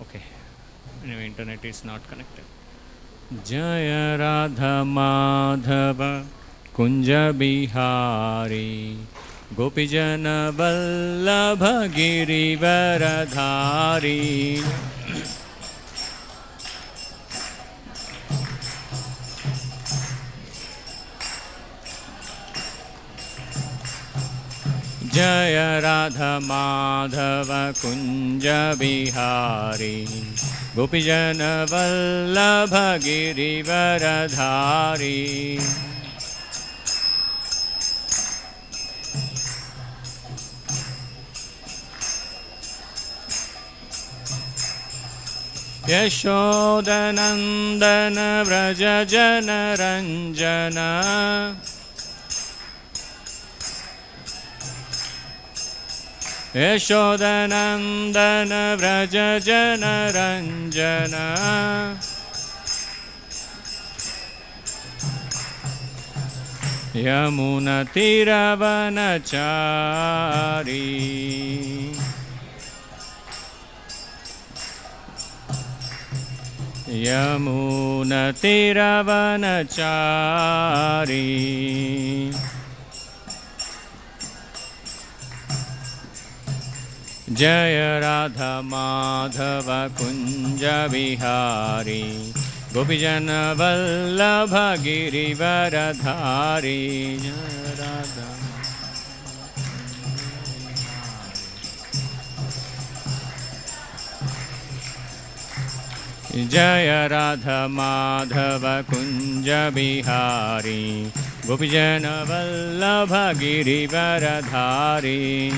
Okay. Anyway, internet is not connected. Jaya Radha Madhava Kunja Bihari Gopijana Vallabha Girivaradhari. Jaya Radha Madhava Kunja Bihari Gopijana Vallabha Girivaradhari. Yashodanandana Vraja Jana Ranjana. Yashodanandana Vraja Jana Ranjana. Yamuna Tiravanachari. Yamuna Tiravanachari. Jaya Radha Madhava Kunja Bihari Gopijana Vallabha Girivaradhari. Jaya Radha Jaya Radha Madhava Kunja Bihari Gopijana Vallabha Girivaradhari.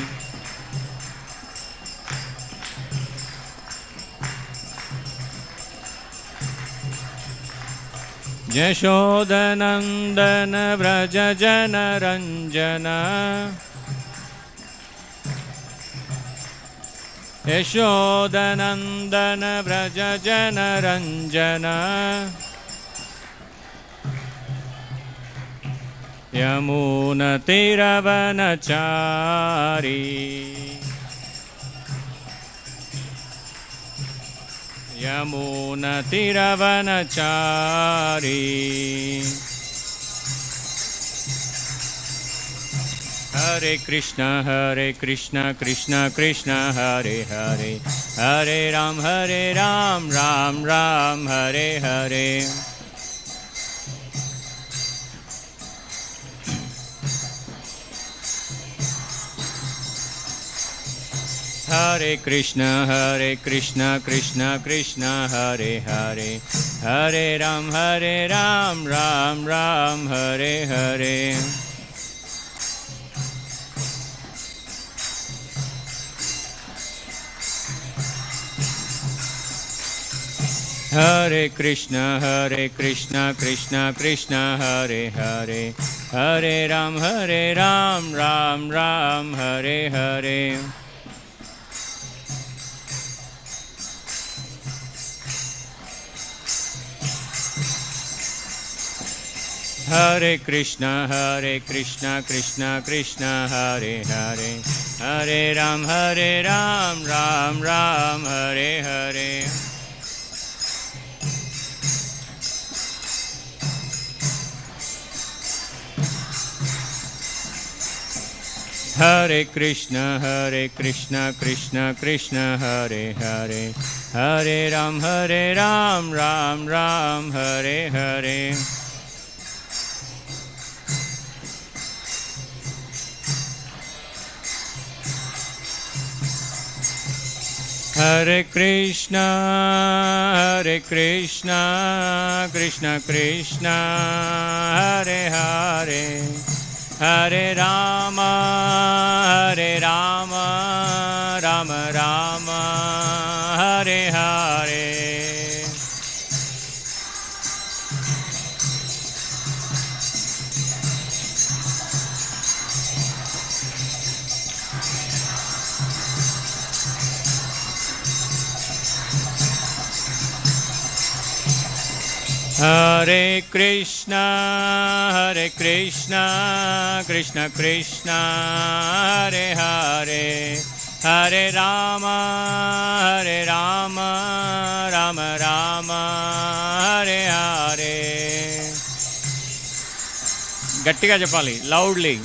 Yashodanandana Vraja Jana Ranjana. Yashodanandana Vraja Jana Ranjana. Yamuna Tiravanachari. Yamuna Tiravanachari. Hare Krishna, Krishna Krishna, Hare Hare, Hare Ram, Ram Ram, Hare Hare. Hare Krishna, Krishna Krishna, Hare Hare, Hare Ram, Ram Ram, Hare Hare. Hare Krishna, Krishna Krishna, Hare Hare, Hare Ram, Ram Ram, Hare Hare. Hare Krishna, Krishna Krishna, Hare Hare, Hare Ram, Ram Ram, Hare Hare. Hare Krishna, Krishna Krishna, Hare Hare, Hare Ram, Ram Ram, Hare Hare. Hare Krishna, Krishna Krishna, Hare Hare, Hare Rama, Rama Rama, Hare Hare. Hare Krishna, Krishna Krishna, Hare Hare, Hare Rama, Hare Rama, Rama Rama, Hare Hare. గట్టిగా చెప్పాలి, loudly.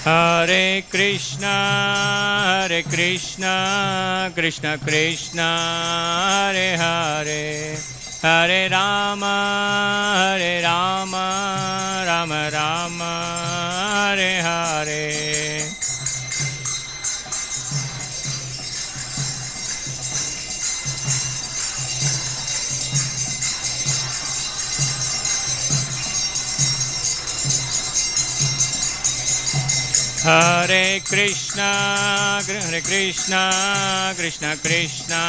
Hare Krishna, Krishna Krishna, Hare Hare, Hare Rama, Rama Rama, Hare Hare. Hare Krishna, Krishna Krishna,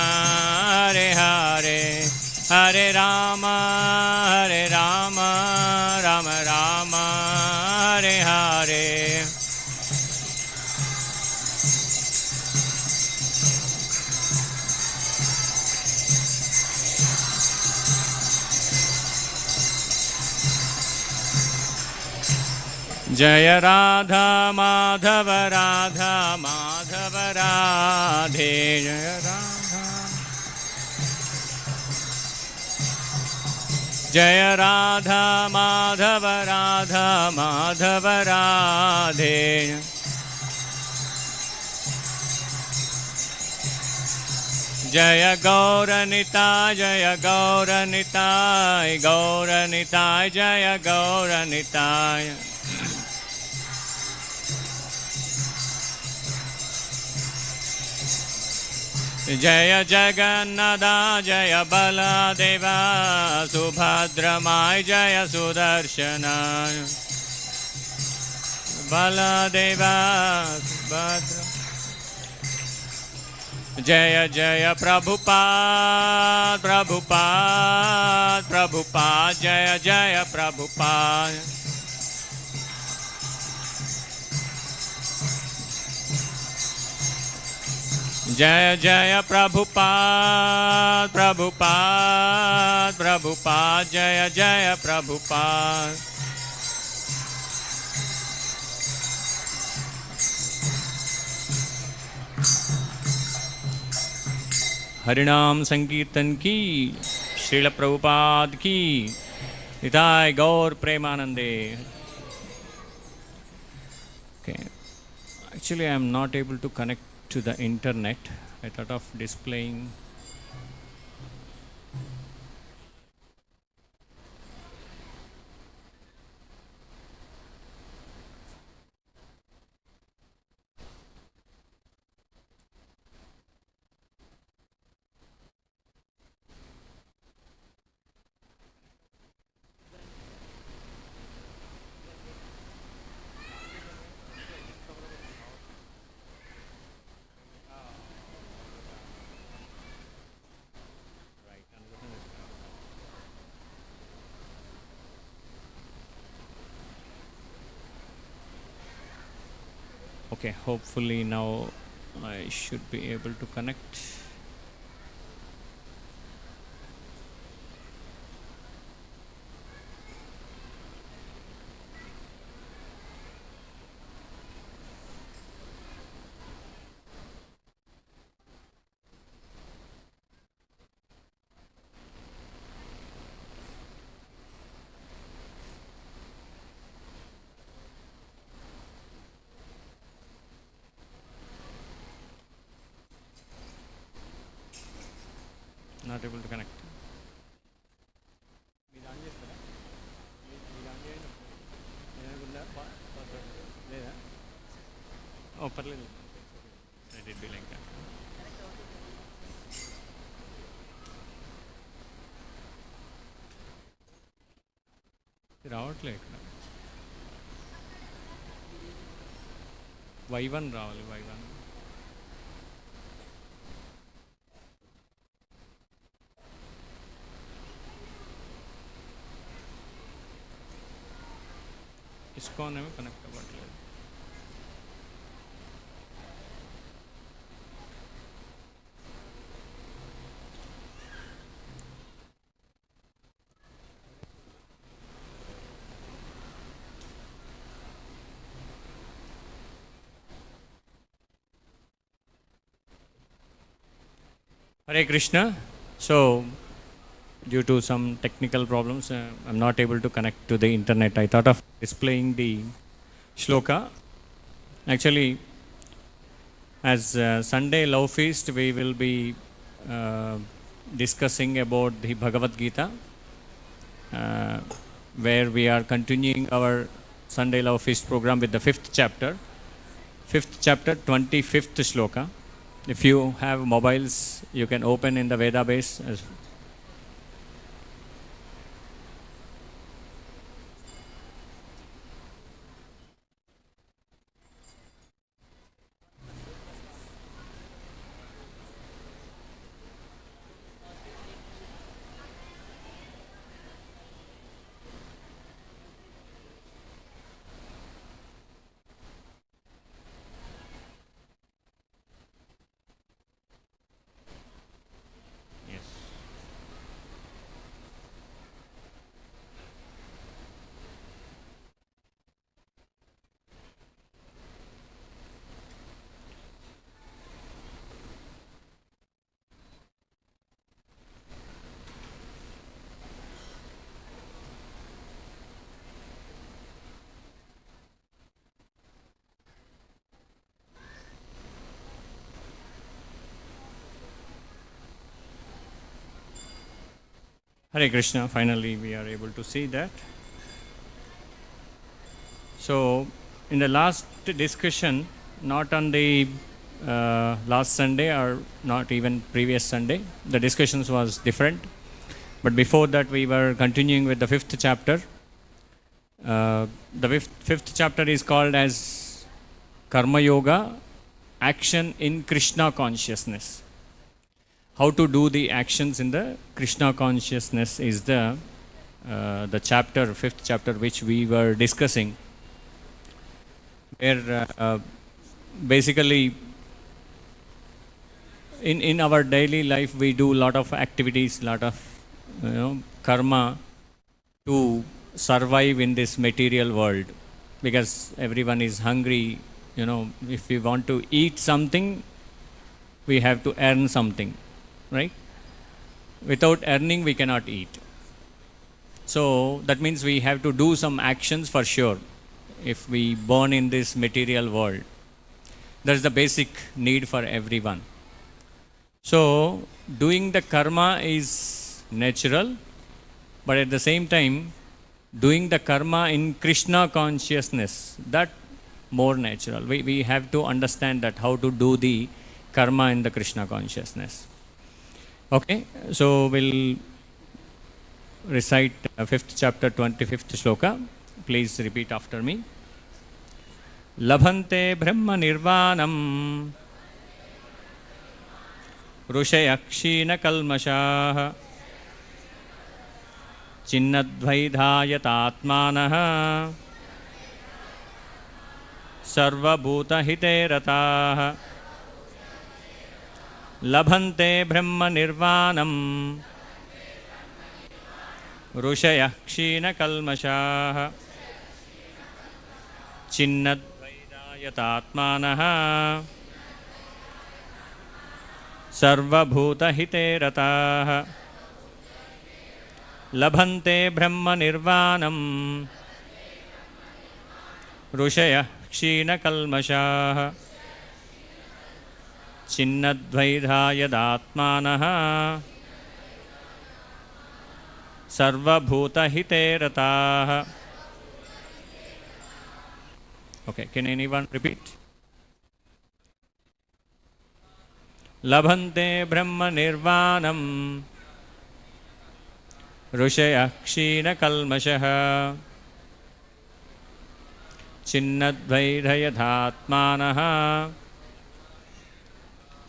Hare Hare, Hare Rama, Rama Rama, Hare Hare. Jaya Radha Madhava Radha Madhava Radhe Jaya Radha Jaya Radha Madhava Radha Madhava Radhe Jaya Gauranitai Jaya Gauranitai Gauranitai Jaya Gauranitai Jaya Jagannatha Jaya Baladeva Subhadramai Jaya Sudarshana Baladeva Subhadra Jaya Jaya Prabhupada Prabhupada Prabhupada Jaya Jaya Prabhupada Jaya Jaya Prabhupada Prabhupada Prabhupada Jaya Jaya Prabhupada Harinam Sankirtan ki Srila Prabhupada ki Nitai Gaur Premanande. Okay, actually I am not able to connect to the internet. I thought of displaying. Okay, hopefully now I should be able to connect. Not able to connect. Oh, parallel. Let it be like that. రావట్లే ఇక్కడ Y1 రావాలి Y1 Iskcon ఏమో connect అవ్వట్లేదు. Hare Krishna. So, due to some technical problems, I'm not able to connect to the internet. I thought of displaying the shloka. Actually, as Sunday Love Feast, we will be discussing about the Bhagavad-gita, where we are continuing our Sunday Love Feast program with the 5th chapter. 5th chapter, 25th shloka. If you have mobiles, you can open in the Veda base. Yes. Hare Krishna, finally we are able to see that. So, in the last discussion, not on the last Sunday or not even previous Sunday, the discussions was different. But before that, we were continuing with the 5th chapter. The fifth chapter is called as Karma Yoga, Action in Krishna Consciousness. How to do the actions in the Krishna Consciousness is the chapter, 5th chapter, which we were discussing. Where basically in our daily life we do a lot of activities, lot of karma to survive in this material world, because everyone is hungry. If we want to eat something, we have to earn something, right? Without earning we cannot eat. So that means we have to do some actions for sure if we born in this material world. That's the basic need for everyone. So doing the karma is natural, but at the same time doing the karma in Krishna consciousness, that more natural. We have to understand that how to do the karma in the Krishna consciousness. Okay, so we'll recite 5th chapter 25th shloka. Please repeat after me. Labhante brahma nirvanam rushayakshina kalmashaha chinnadvaidhayatatmanaha sarvabhuta hite rataha. Labhante brahma nirvanam rushayakshina kalmashaha chinnadvaidhayatatmanaha sarvabhuta hite rataha. Labhante brahma nirvanam rushayakshina kalmashaha chinnadvaidhayatatmanaha sarvabhuta hite rataha. Okay, can anyone repeat? Labhante brahma nirvanam rushayakshina kalmashaha chinnadvaidhayatatmanaha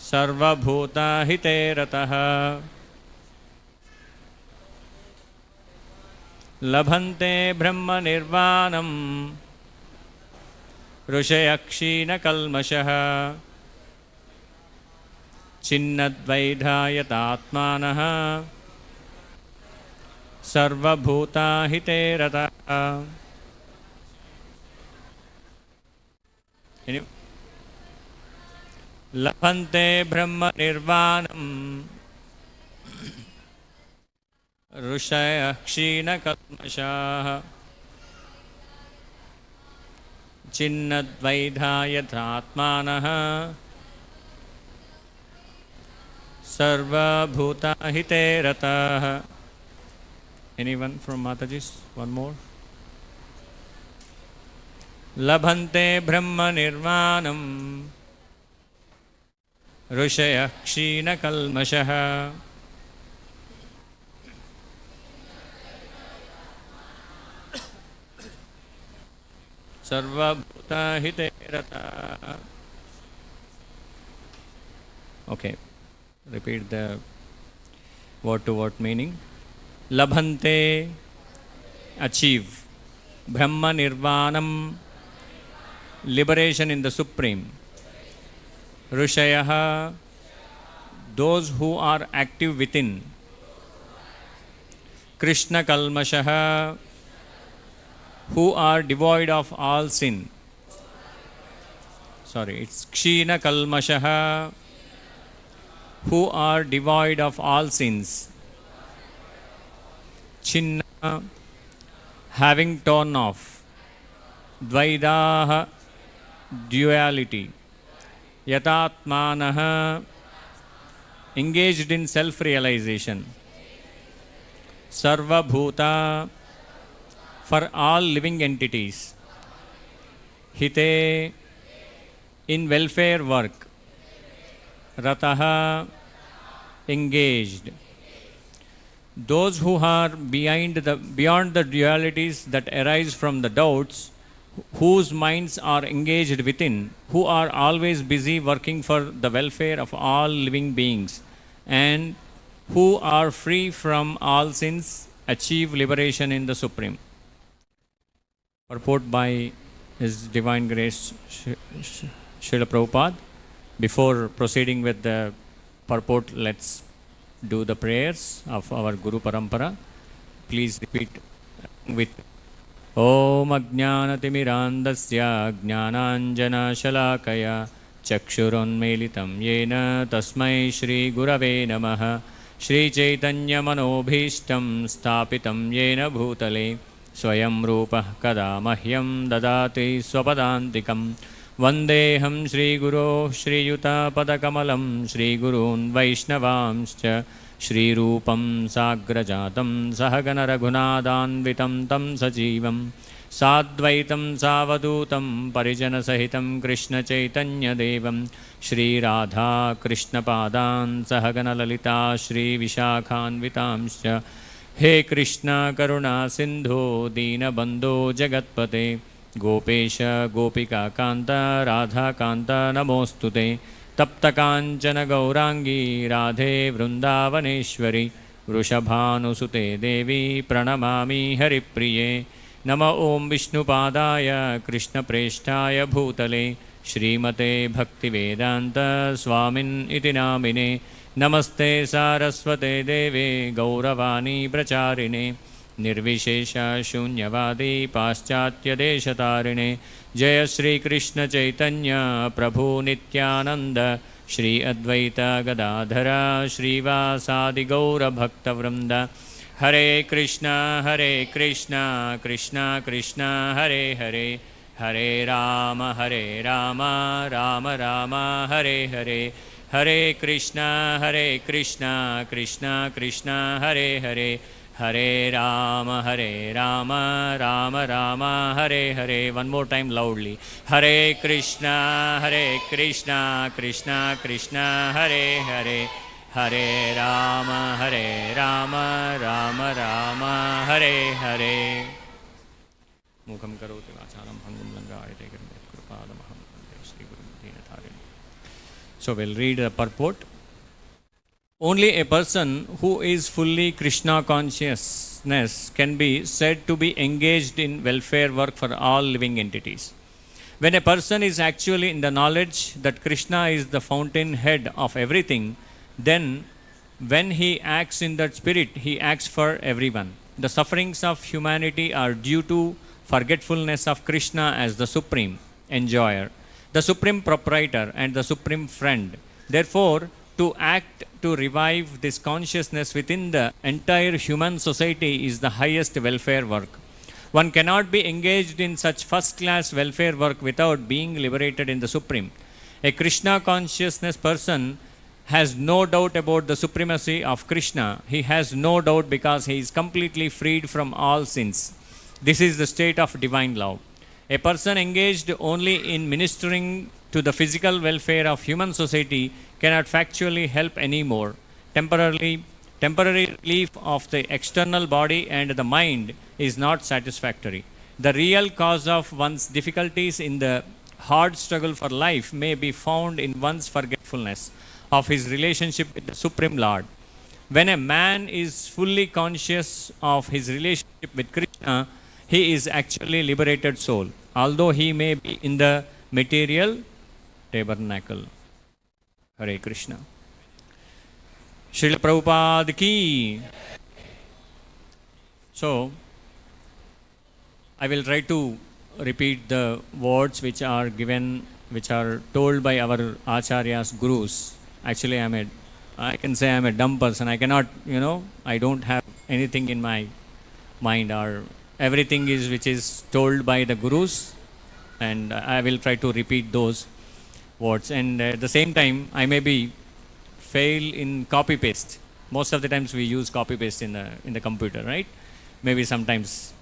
sarvabhuta hite rataha. Labhante brahma nirvanam rushayakshina kalmashaha chinnadvaidhayatatmanaha sarvabhuta hite rataha. Labhante brahma nirvanam ऋषयः क्षीणकल्मषाः छिन्नद्वैधा यथात्मानः सर्वभूतहिते रताः. Anyone from Mataji's? One more. लभन्ते ब्रह्म निर्वाणं ऋषयः क्षीणकल्मषः सर्वभूतहिते रताः. Okay, repeat the word to word meaning. Labhante, achieve. Brahma nirvanam, liberation in the Supreme. Rishayaha, those who are active within. Krishna Kalmashaha, who are devoid of all sin. Sorry, it's Kshina Kalmashaha, who are devoid of all sins. Chinna, having torn off. Dvaidaha, duality. Yatatmanaha, engaged in self-realization. Sarva Bhuta, for all living entities. Hite, in welfare work. Rataha, engaged. Those who are beyond the dualities that arise from the doubts, whose minds are engaged within, who are always busy working for the welfare of all living beings, and who are free from all sins, achieve liberation in the Supreme. Purport by His Divine Grace Srila Prabhupada. Before proceeding with the purport, let's do the prayers of our Guru Parampara. Please repeat with Om Ajnanatimirandasya Jnananjana Shalakaya Chakshurunmelitam Yena Tasmai Shri Gurave Namaha. Śrī Caitanya-Manobhishtam Sthapitam Yena Bhutale Swayam Rupah Kada Mahyam Dadati Swapadantikam. Vandeham Shri Guru Shri Yuta Padakamalam Shri Gurun Vaishnavamscha Shri Rupam Sagrajatam Sahagana Raghunadanvitam Tam Sajivam Sadvaitam Savadutam Parijana Sahitam Krishna Caitanya-Devam Shri Radha Krishna Padan Sahagana Lalita Shri Vishakhanvitamscha. He Krishna Karuna Sindhu Dina Bandho Jagatpate Gopesha Gopika Kanta Radha Kanta Namostute. Tapta Kanchana Gaurangi Radhe Vrindavaneshwari Vrishabhanusute Devi Pranamami Haripriye. Nama Om Vishnupadaya Krishna Preshtaya Bhutale Srimate Bhaktivedanta Swami Itinamine. Namaste Saraswate Deve Gauravani Pracharine Nirvishesha Shunyavadi Paschatya Deshatarine. Jaya Shri Krishna Chaitanya Prabhu Nityananda Shri Advaita Gadadhara Shri Vasadi Gaura Bhakta Vrinda. Hare Krishna Krishna Krishna Hare Hare. Hare Rama Rama Rama Hare Hare. Hare Krishna Krishna Krishna Hare Hare. Hare Rama Rama Rama Hare Hare. One more time loudly. Hare Krishna Krishna Krishna Hare Hare. Hare Rama Rama Hare Hare. Mukham karoti vacharam bhangam langayate kripadamaham Shri Guru Dinatharine. So we'll read the purport. Only a person who is fully Krishna consciousness can be said to be engaged in welfare work for all living entities. When a person is actually in the knowledge that Krishna is the fountainhead of everything, then when he acts in that spirit, he acts for everyone. The sufferings of humanity are due to forgetfulness of Krishna as the supreme enjoyer, the supreme proprietor and the supreme friend. Therefore, to act to revive this consciousness within the entire human society is the highest welfare work. One cannot be engaged in such first-class welfare work without being liberated in the Supreme. A Krishna consciousness person has no doubt about the supremacy of Krishna. He has no doubt because he is completely freed from all sins. This is the state of divine love. A person engaged only in ministering to the physical welfare of human society cannot factually help anymore. Temporary relief of the external body and the mind is not satisfactory. The real cause of one's difficulties in the hard struggle for life may be found in one's forgetfulness of his relationship with the Supreme Lord. When a man is fully conscious of his relationship with Krishna, he is actually liberated soul, although he may be in the material tabernacle. Hare Krishna. Srila Prabhupada ki. So, I will try to repeat the words which are given, which are told by our acharyas, gurus. Actually, I can say I'm a dumb person. I cannot, I don't have anything in my mind, or everything is which is told by the gurus, and I will try to repeat those words. And at the same time, I may be fail in copy paste. Most of the times we use copy paste in the computer, right? Maybe sometimes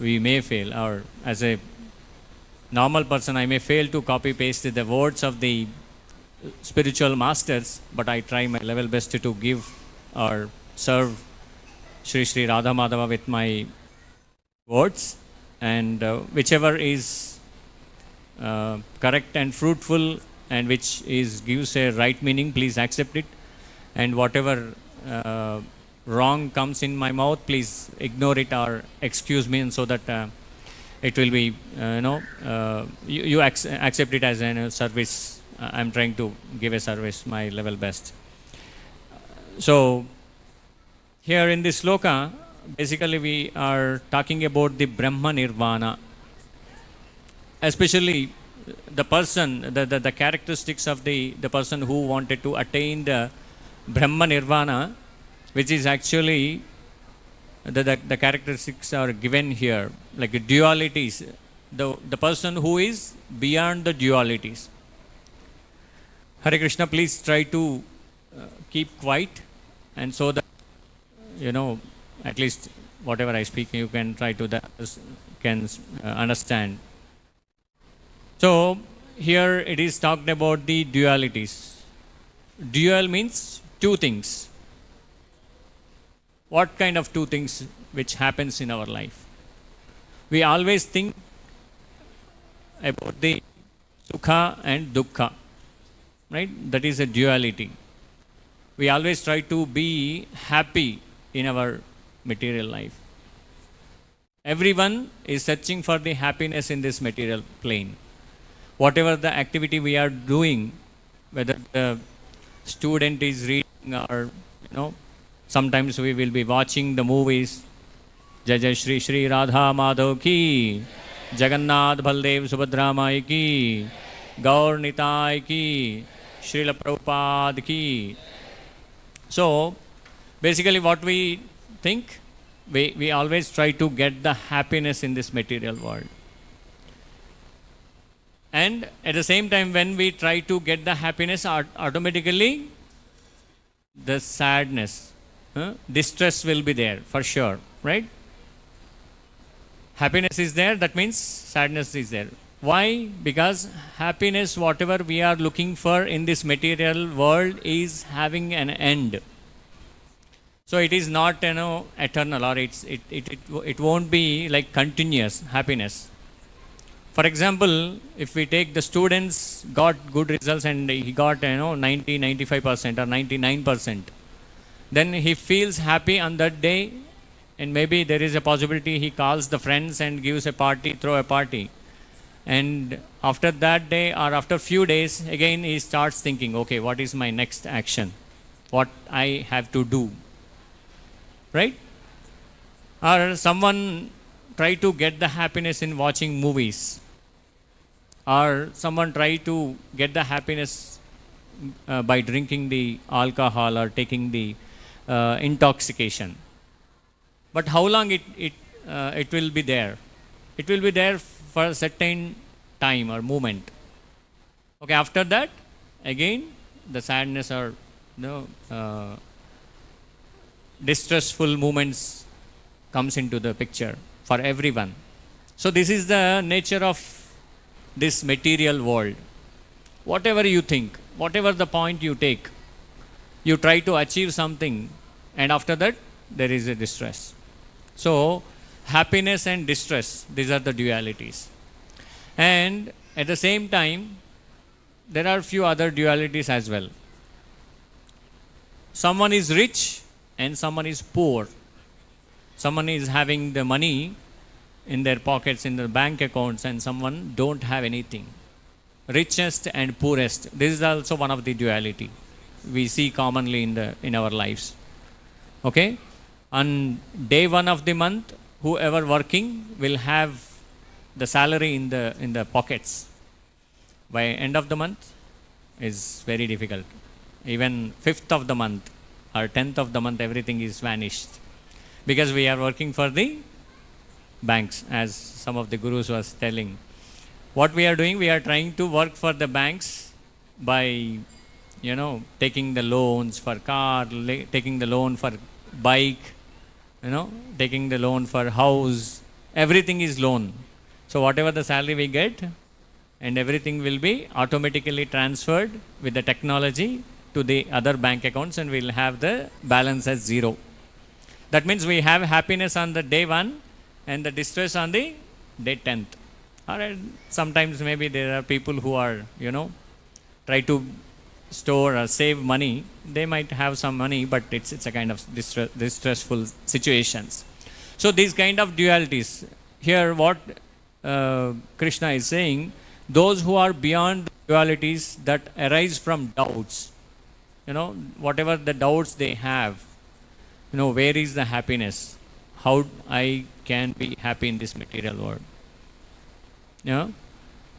we may fail, or as a normal person, I may fail to copy paste the words of the spiritual masters, but I try my level best to give or serve Shri Radha Madhava with my words, and whichever is correct and fruitful and which gives a right meaning, please accept it, and whatever wrong comes in my mouth, please ignore it or excuse me, and so that it will be you accept it as a service. I'm trying to give a service, my level best. So here in this sloka, basically we are talking about the Brahma Nirvana, especially the person, the characteristics of the person who wanted to attain the Brahma Nirvana, which is actually the characteristics are given here, like dualities, the person who is beyond the dualities. Hare Krishna, please try to keep quiet, and so that at least whatever I speak, you can try to understand. So here it is talked about the dualities. Dual means two things. What kind of two things which happens in our life? We always think about the sukha and dukkha, right? That is a duality. We always try to be happy in our material life. Everyone is searching for the happiness in this material plane. Whatever the activity we are doing, whether the student is reading or sometimes we will be watching the movies. Jai Jai Shri Shri Radha Madhav ki, Jagannath Baldev Subhadra Mai ki, Gaur Nitai ki, Srila Prabhupada ki. So basically what we think, we always try to get the happiness in this material world. And at the same time, when we try to get the happiness, automatically the sadness, distress will be there for sure, right? Happiness is there, that means sadness is there. Why? Because happiness, whatever we are looking for in this material world, is having an end. So it is not eternal, or it won't be like continuous happiness. For example, if we take the students got good results and he got 90, 95% or 99%, then he feels happy on that day, and maybe there is a possibility he calls the friends and gives a party, throw a party. And after that day or after few days, again he starts thinking, okay, what is my next action? What I have to do? Right? Or someone try to get the happiness in watching movies. Or someone try to get the happiness by drinking the alcohol or taking the intoxication. But how long it will be there? It will be there for a certain time or moment. Okay, after that, again, the sadness or distressful moments comes into the picture for everyone. So this is the nature of this material world. Whatever you think, whatever the point you take, you try to achieve something, and after that there is a distress. So happiness and distress, these are the dualities. And at the same time, there are few other dualities as well. Someone is rich and someone is poor. Someone is having the money in their pockets, in their bank accounts, and someone don't have anything. Richest and poorest. This is also one of the duality we see commonly in our lives. Okay? On day 1 of the month, whoever working will have the salary in the pockets. By end of the month is very difficult. Even 5th of the month or 10th of the month, everything is vanished. Because we are working for the banks, as some of the gurus was telling. What we are doing, we are trying to work for the banks by, taking the loans for car, taking the loan for bike, taking the loan for house. Everything is loan. So whatever the salary we get, and everything will be automatically transferred with the technology to the other bank accounts, and we'll have the balance as 0. That means we have happiness on the day 1 and the distress on the day 10th. Or sometimes maybe there are people who are, try to store or save money. They might have some money, but it's a kind of distressful situations. So these kind of dualities. Here what Krishna is saying, those who are beyond dualities that arise from doubts, whatever the doubts they have, where is the happiness? How I can be happy in this material world?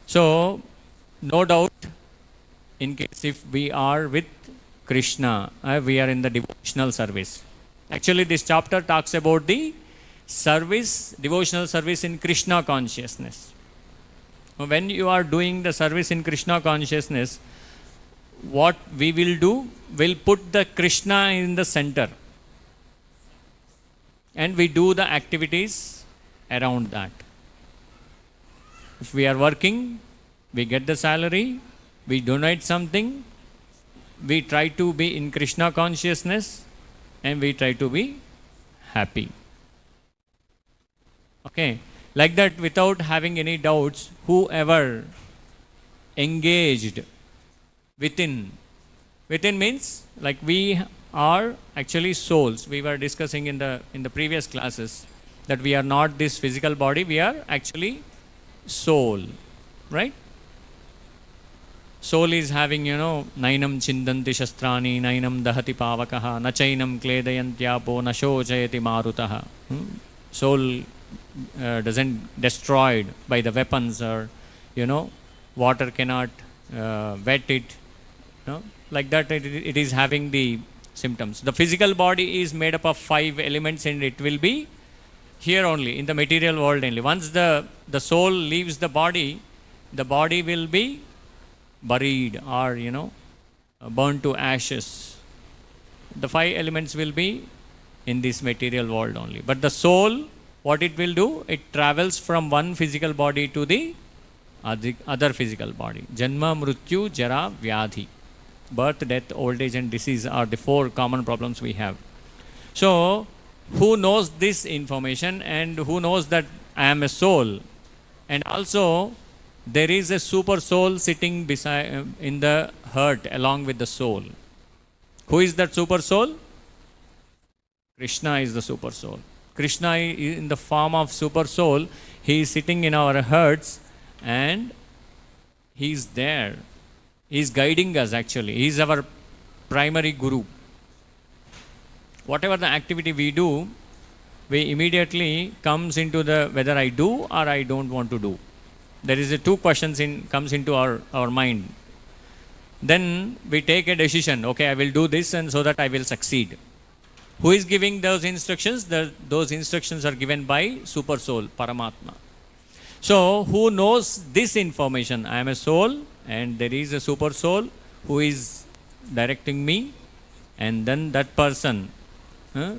So, no doubt, in case if we are with Krishna, we are in the devotional service. Actually, this chapter talks about the service, devotional service in Krishna consciousness. When you are doing the service in Krishna consciousness, what we will do, we'll put the Krishna in the center. And we do the activities around that. If we are working, we get the salary, we donate something, we try to be in Krishna consciousness, and we try to be happy. Okay, like that, without having any doubts, whoever engaged within means like we are actually souls. We were discussing in the previous classes that we are not this physical body, we are actually soul, right? Soul is having, nainam chindanti shastrani, nainam dahati pavakaha, nachainam kledayantyapo, nashojayati marutaha. Soul doesn't destroyed by the weapons, or, water cannot wet it. Like that, it is having the symptoms. The physical body is made up of 5 elements, and it will be here only, in the material world only. Once the soul leaves the body will be buried or, burned to ashes. The 5 elements will be in this material world only. But the soul, what it will do, it travels from one physical body to the other physical body. Janma, Mrityu, Jara, Vyadhi. Birth, death, old age and disease are the 4 common problems we have. So, who knows this information, and who knows that I am a soul, and also there is a super soul sitting beside in the heart along with the soul. Who is that super soul? Krishna is the super soul. Krishna is in the form of super soul. He is sitting in our hearts, and he is there. He is guiding us actually. He is our primary guru. Whatever the activity we do, we immediately comes into the whether I do or I don't want to do. There is a 2 questions comes into our mind. then we take a decision, okay, I will do this and so that I will succeed. Who is giving those instructions? Those instructions are given by Super Soul, Paramatma. So, who knows this information? I am a soul and there is a Super Soul who is directing me, and then that person will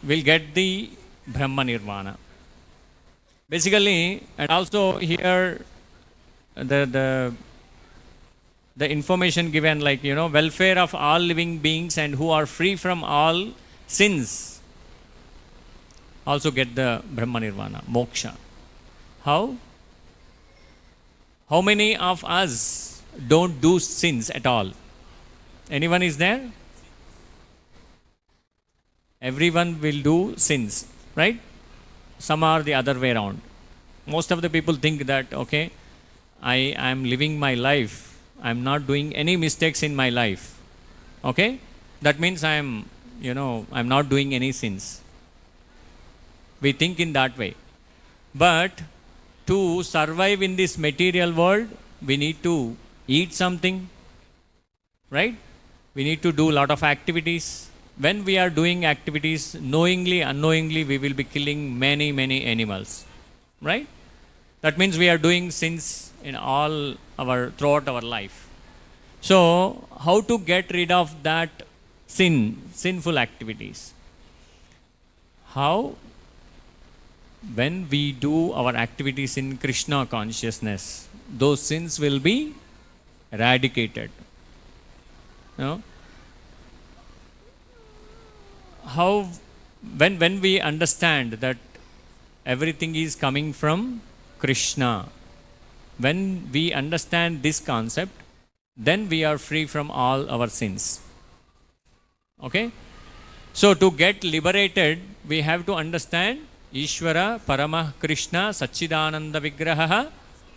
get the Brahma Nirvana. Basically, and also here the information given, like, welfare of all living beings and who are free from all sins also get the Brahma Nirvana, moksha. How? How many of us don't do sins at all? Anyone is there? Everyone will do sins, right? Some are the other way around. Most of the people think that, okay, I am living my life, I am not doing any mistakes in my life. Okay? That means I am not doing any sins. We think in that way. But to survive in this material world, we need to eat something, right? We need to do a lot of activities. When we are doing activities, knowingly, unknowingly, we will be killing many, many animals, right? That means we are doing sins in throughout our life. So, how to get rid of that sinful activities? How? When we do our activities in Krishna consciousness, those sins will be eradicated. How? When we understand that everything is coming from Krishna, when we understand this concept, then we are free from all our sins. Okay? So, to get liberated, we have to understand Ishvara Paramah Krishna Satchidananda Vigraha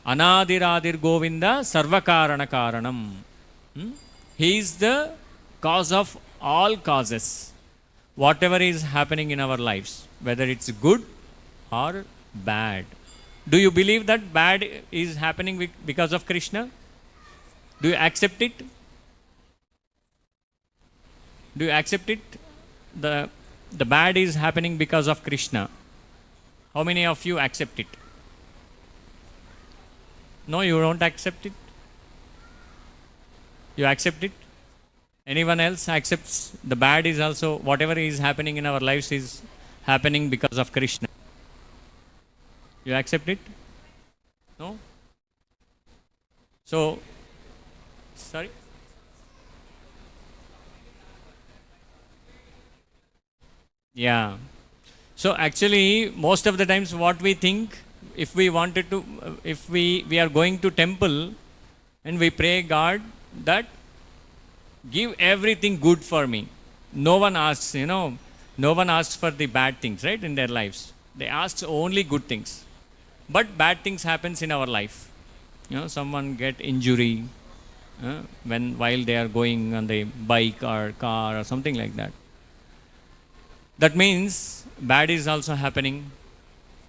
Anadiradir Govinda Sarvakarana Karanam. He is the cause of all causes. Whatever is happening in our lives, whether it's good or bad. Do you believe that bad is happening because of Krishna? Do you accept it? Do you accept it? The bad is happening because of Krishna. How many of you accept it? No, you don't accept it? You accept it? Anyone else accepts the bad is also, whatever is happening in our lives is happening because of Krishna? You accept it? No? So, sorry? Yeah. So actually, most of the times what we think, if we are going to temple and we pray God that give everything good for me. No one asks, no one asks for the bad things, right, in their lives. They ask only good things. But bad things happens in our life. Someone get injury while they are going on the bike or car or something like that. That means bad is also happening.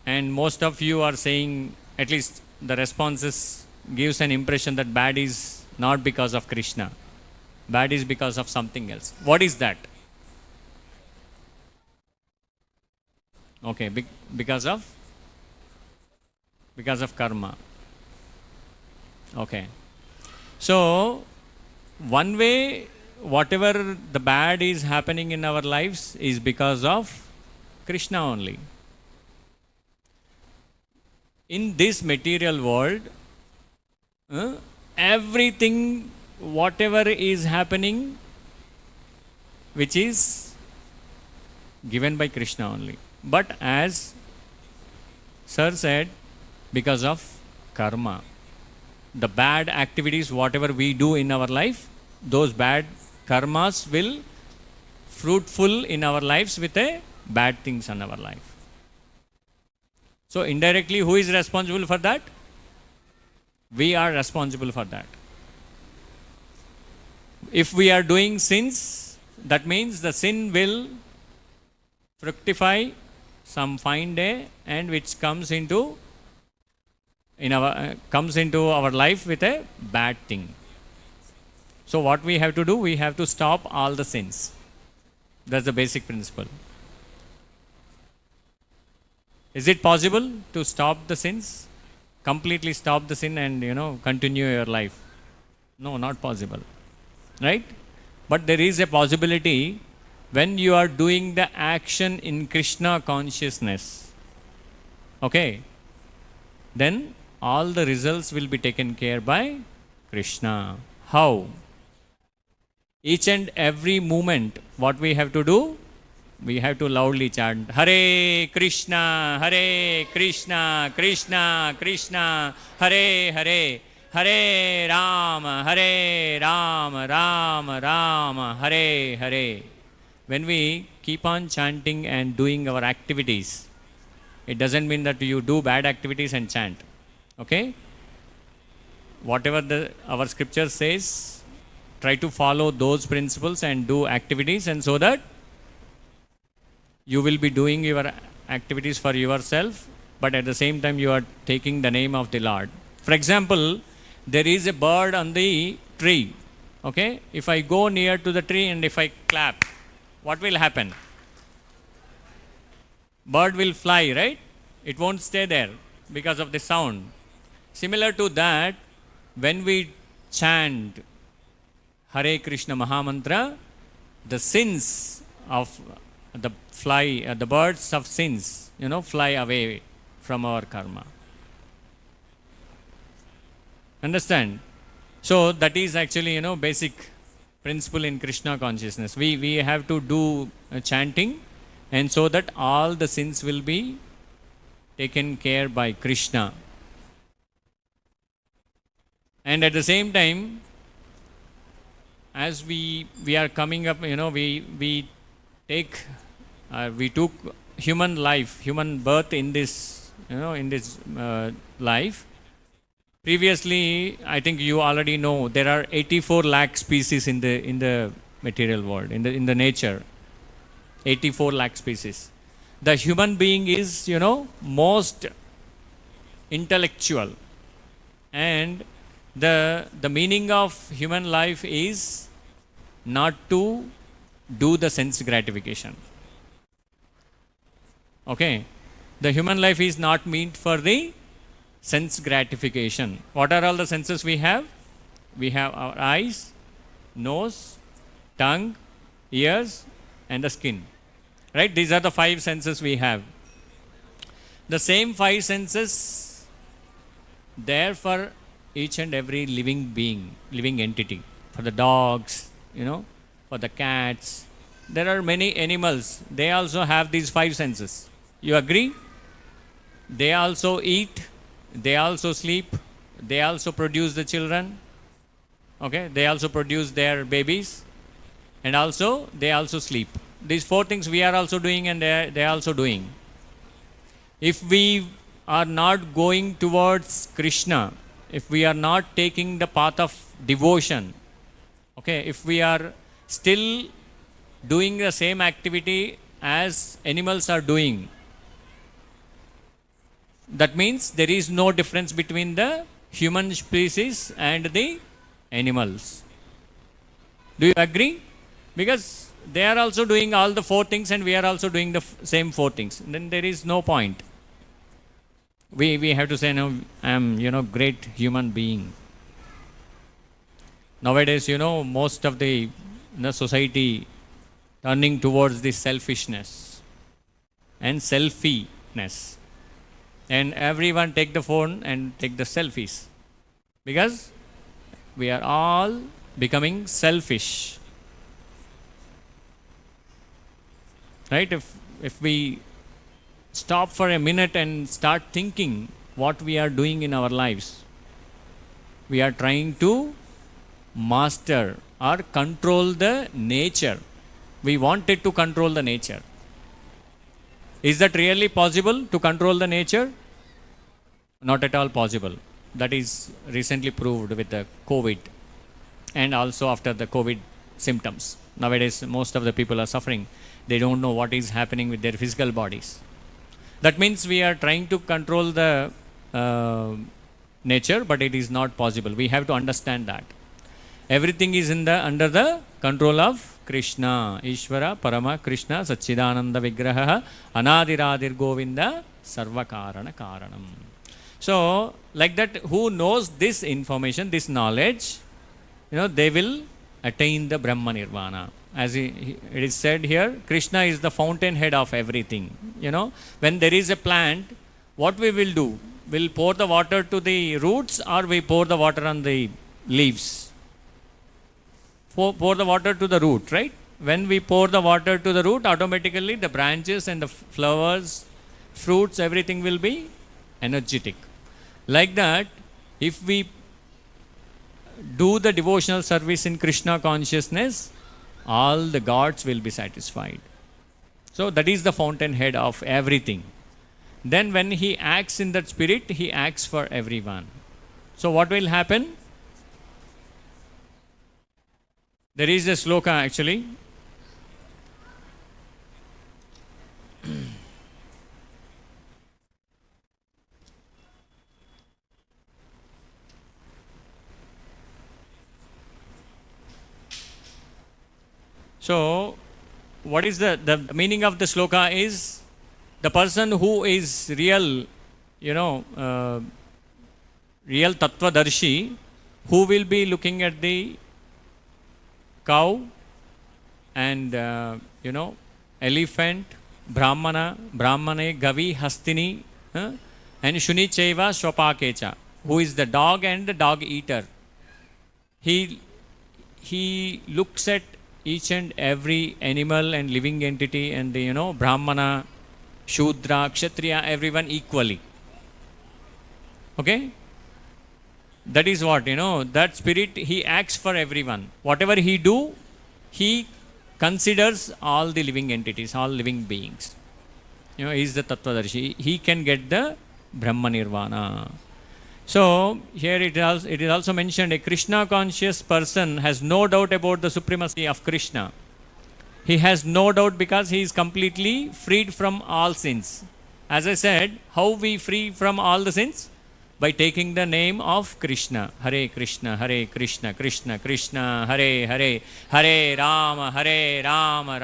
And most of you are saying, at least the responses gives an impression that bad is not because of Krishna. Bad is because of something else. What is that? Okay, because of karma. Okay. So, one way, whatever the bad is happening in our lives is because of Krishna only. In this material world, everything, whatever is happening, which is given by Krishna only. But as Sir said, because of karma. The bad activities, whatever we do in our life, those bad karmas will fruitful in our lives with a bad things in our life. So indirectly, who is responsible for that? We are responsible for that. If we are doing sins, that means the sin will fructify some fine day, and which comes into comes into our life with a bad thing. So what we have to do, we have to stop all the sins. That's the basic principle. Is it possible to stop the sins? Completely stop the sin and continue your life? No, not possible. Right? But there is a possibility when you are doing the action in Krishna consciousness. Okay? Then all the results will be taken care by Krishna. How? Each and every moment, what we have to do? We have to loudly chant, Hare Krishna, Hare Krishna, Krishna Krishna, Hare Hare, Hare Rama, Hare Rama, Rama Rama, Hare Hare. When we keep on chanting and doing our activities, it doesn't mean that you do bad activities and chant. Okay? Whatever our scripture says, try to follow those principles and do activities, and so that you will be doing your activities for yourself, but at the same time you are taking the name of the Lord. For example, there is a bird on the tree. Okay? If I go near to the tree and if I clap, what will happen? Bird will fly, right? It won't stay there because of the sound. Similar to that, when we chant Hare Krishna Mahamantra, the sins of the birds of sins, fly away from our karma. Understand? So that is actually, basic principle in Krishna consciousness. We have to do chanting, and so that all the sins will be taken care by Krishna. And at the same time, as we are coming up, we took human life, human birth in this, life. Previously, I think you already know, there are 84 lakh species in the material world, in the nature. 84 lakh species. The human being is, most intellectual, and the meaning of human life is not to do the sense gratification. Okay? The human life is not meant for the sense gratification. What are all the senses we have? We have our eyes, nose, tongue, ears, and the skin. Right? These are the 5 senses we have. The same 5 senses there for each and every living being, living entity. For the dogs, for the cats. There are many animals. They also have these 5 senses. You agree? They also eat. They also sleep. They also produce the children. Okay? They also produce their babies. And also, they also sleep. These 4 things we are also doing, and they are also doing. If we are not going towards Krishna, if we are not taking the path of devotion, okay, if we are still doing the same activity as animals are doing, that means there is no difference between the human species and the animals. Do you agree? Because they are also doing all the 4 things, and we are also doing the same 4 things. Then there is no point. We have to say, no, I am, great human being. Nowadays, most of the society turning towards the selfishness and selfie-ness. And everyone take the phone and take the selfies. Because we are all becoming selfish. Right? If we stop for a minute and start thinking what we are doing in our lives, we are trying to master or control the nature. We wanted to control the nature. Is that really possible to control the nature? Not at all possible. That is recently proved with the COVID, and also after the COVID symptoms. Nowadays, most of the people are suffering. They don't know what is happening with their physical bodies. That means we are trying to control the nature, but it is not possible. We have to understand that. Everything is under the control of Krishna, Ishvara, Parama, Krishna, Satchidananda Vigraha, Anadiradir Govinda, Sarva Karana Karanam. So, like that, who knows this information, this knowledge, they will attain the Brahma Nirvana. As it is said here, Krishna is the fountainhead of everything. When there is a plant, what we will do? We'll pour the water to the roots, or we pour the water on the leaves? Pour the water to the root, right? When we pour the water to the root, automatically the branches and the flowers, fruits, everything will be energetic. Like that, if we do the devotional service in Krishna consciousness, all the gods will be satisfied. So that is the fountainhead of everything. Then when he acts in that spirit, he acts for everyone. So what will happen? There is a sloka actually. So, what is the meaning of the sloka is, the person who is real, real tattvadarshi, who will be looking at the cow and, elephant, brahmane, gavi, hastini, and shuni cheva swapakecha, who is the dog and the dog eater. He looks at each and every animal and living entity and the, brahmana, shudra, kshatriya, everyone equally. Okay? That is what, that spirit, he acts for everyone. Whatever he do, he considers all the living entities, all living beings. He is the Tattvadarshi. He can get the Brahma Nirvana. So, here it is also mentioned, a Krishna conscious person has no doubt about the supremacy of Krishna. He has no doubt because he is completely freed from all sins. As I said, how we free from all the sins? By taking the name of Krishna. Hare Krishna, Krishna Krishna, Hare Hare, Hare Rama, Rama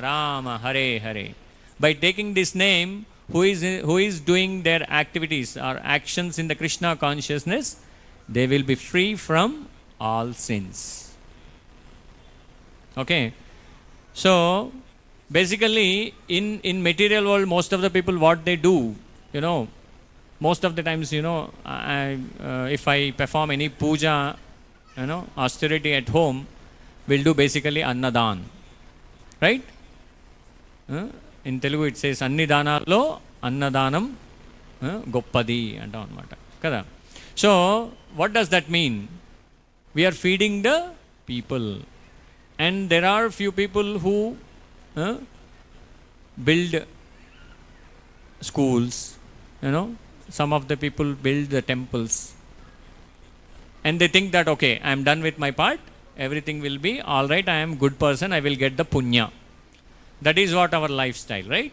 Rama, Hare Hare. By taking this name, who is doing their activities or actions in the Krishna consciousness, they will be free from all sins. Okay. So, basically, in material world, most of the people, what they do, most of the times, if I perform any puja, austerity at home, we'll do basically annadan. Right? In Telugu it says, Annidanalo Annadanam Goppadi antam anamata. Kada. So, what does that mean? We are feeding the people. And there are few people who build schools, some of the people build the temples. And they think that, okay, I am done with my part, everything will be alright, I am good person, I will get the punya. That is what our lifestyle, right?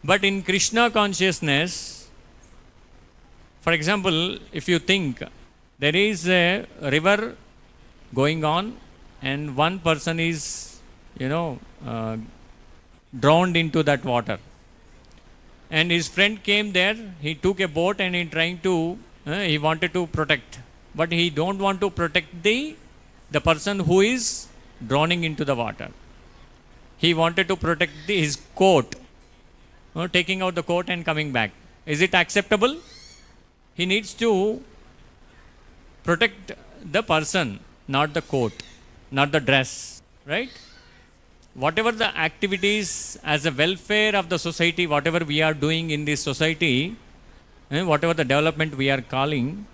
But in Krishna consciousness, for example, if you think there is a river going on and one person is, drowned into that water. And his friend came there, he took a boat and he wanted to protect. But he don't want to protect the person who is drowning into the water. He wanted to protect his coat, taking out the coat and coming back. Is it acceptable? He needs to protect the person, not the coat, not the dress, right? Whatever the activities as a welfare of the society, whatever we are doing in this society, whatever the development we are calling,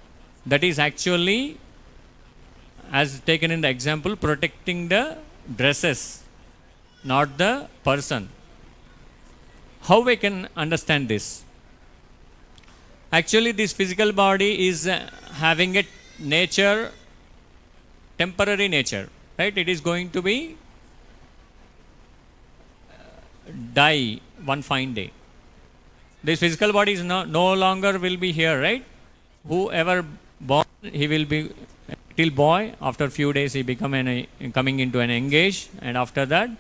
that is actually, as taken in the example, protecting the dresses, not the person. How we can understand this? Actually, this physical body is having a nature, temporary nature, right? It is going to be die one fine day. This physical body is no longer will be here, right? whoever born, he will be a little boy. After a few days, he become coming into an young age, and after that,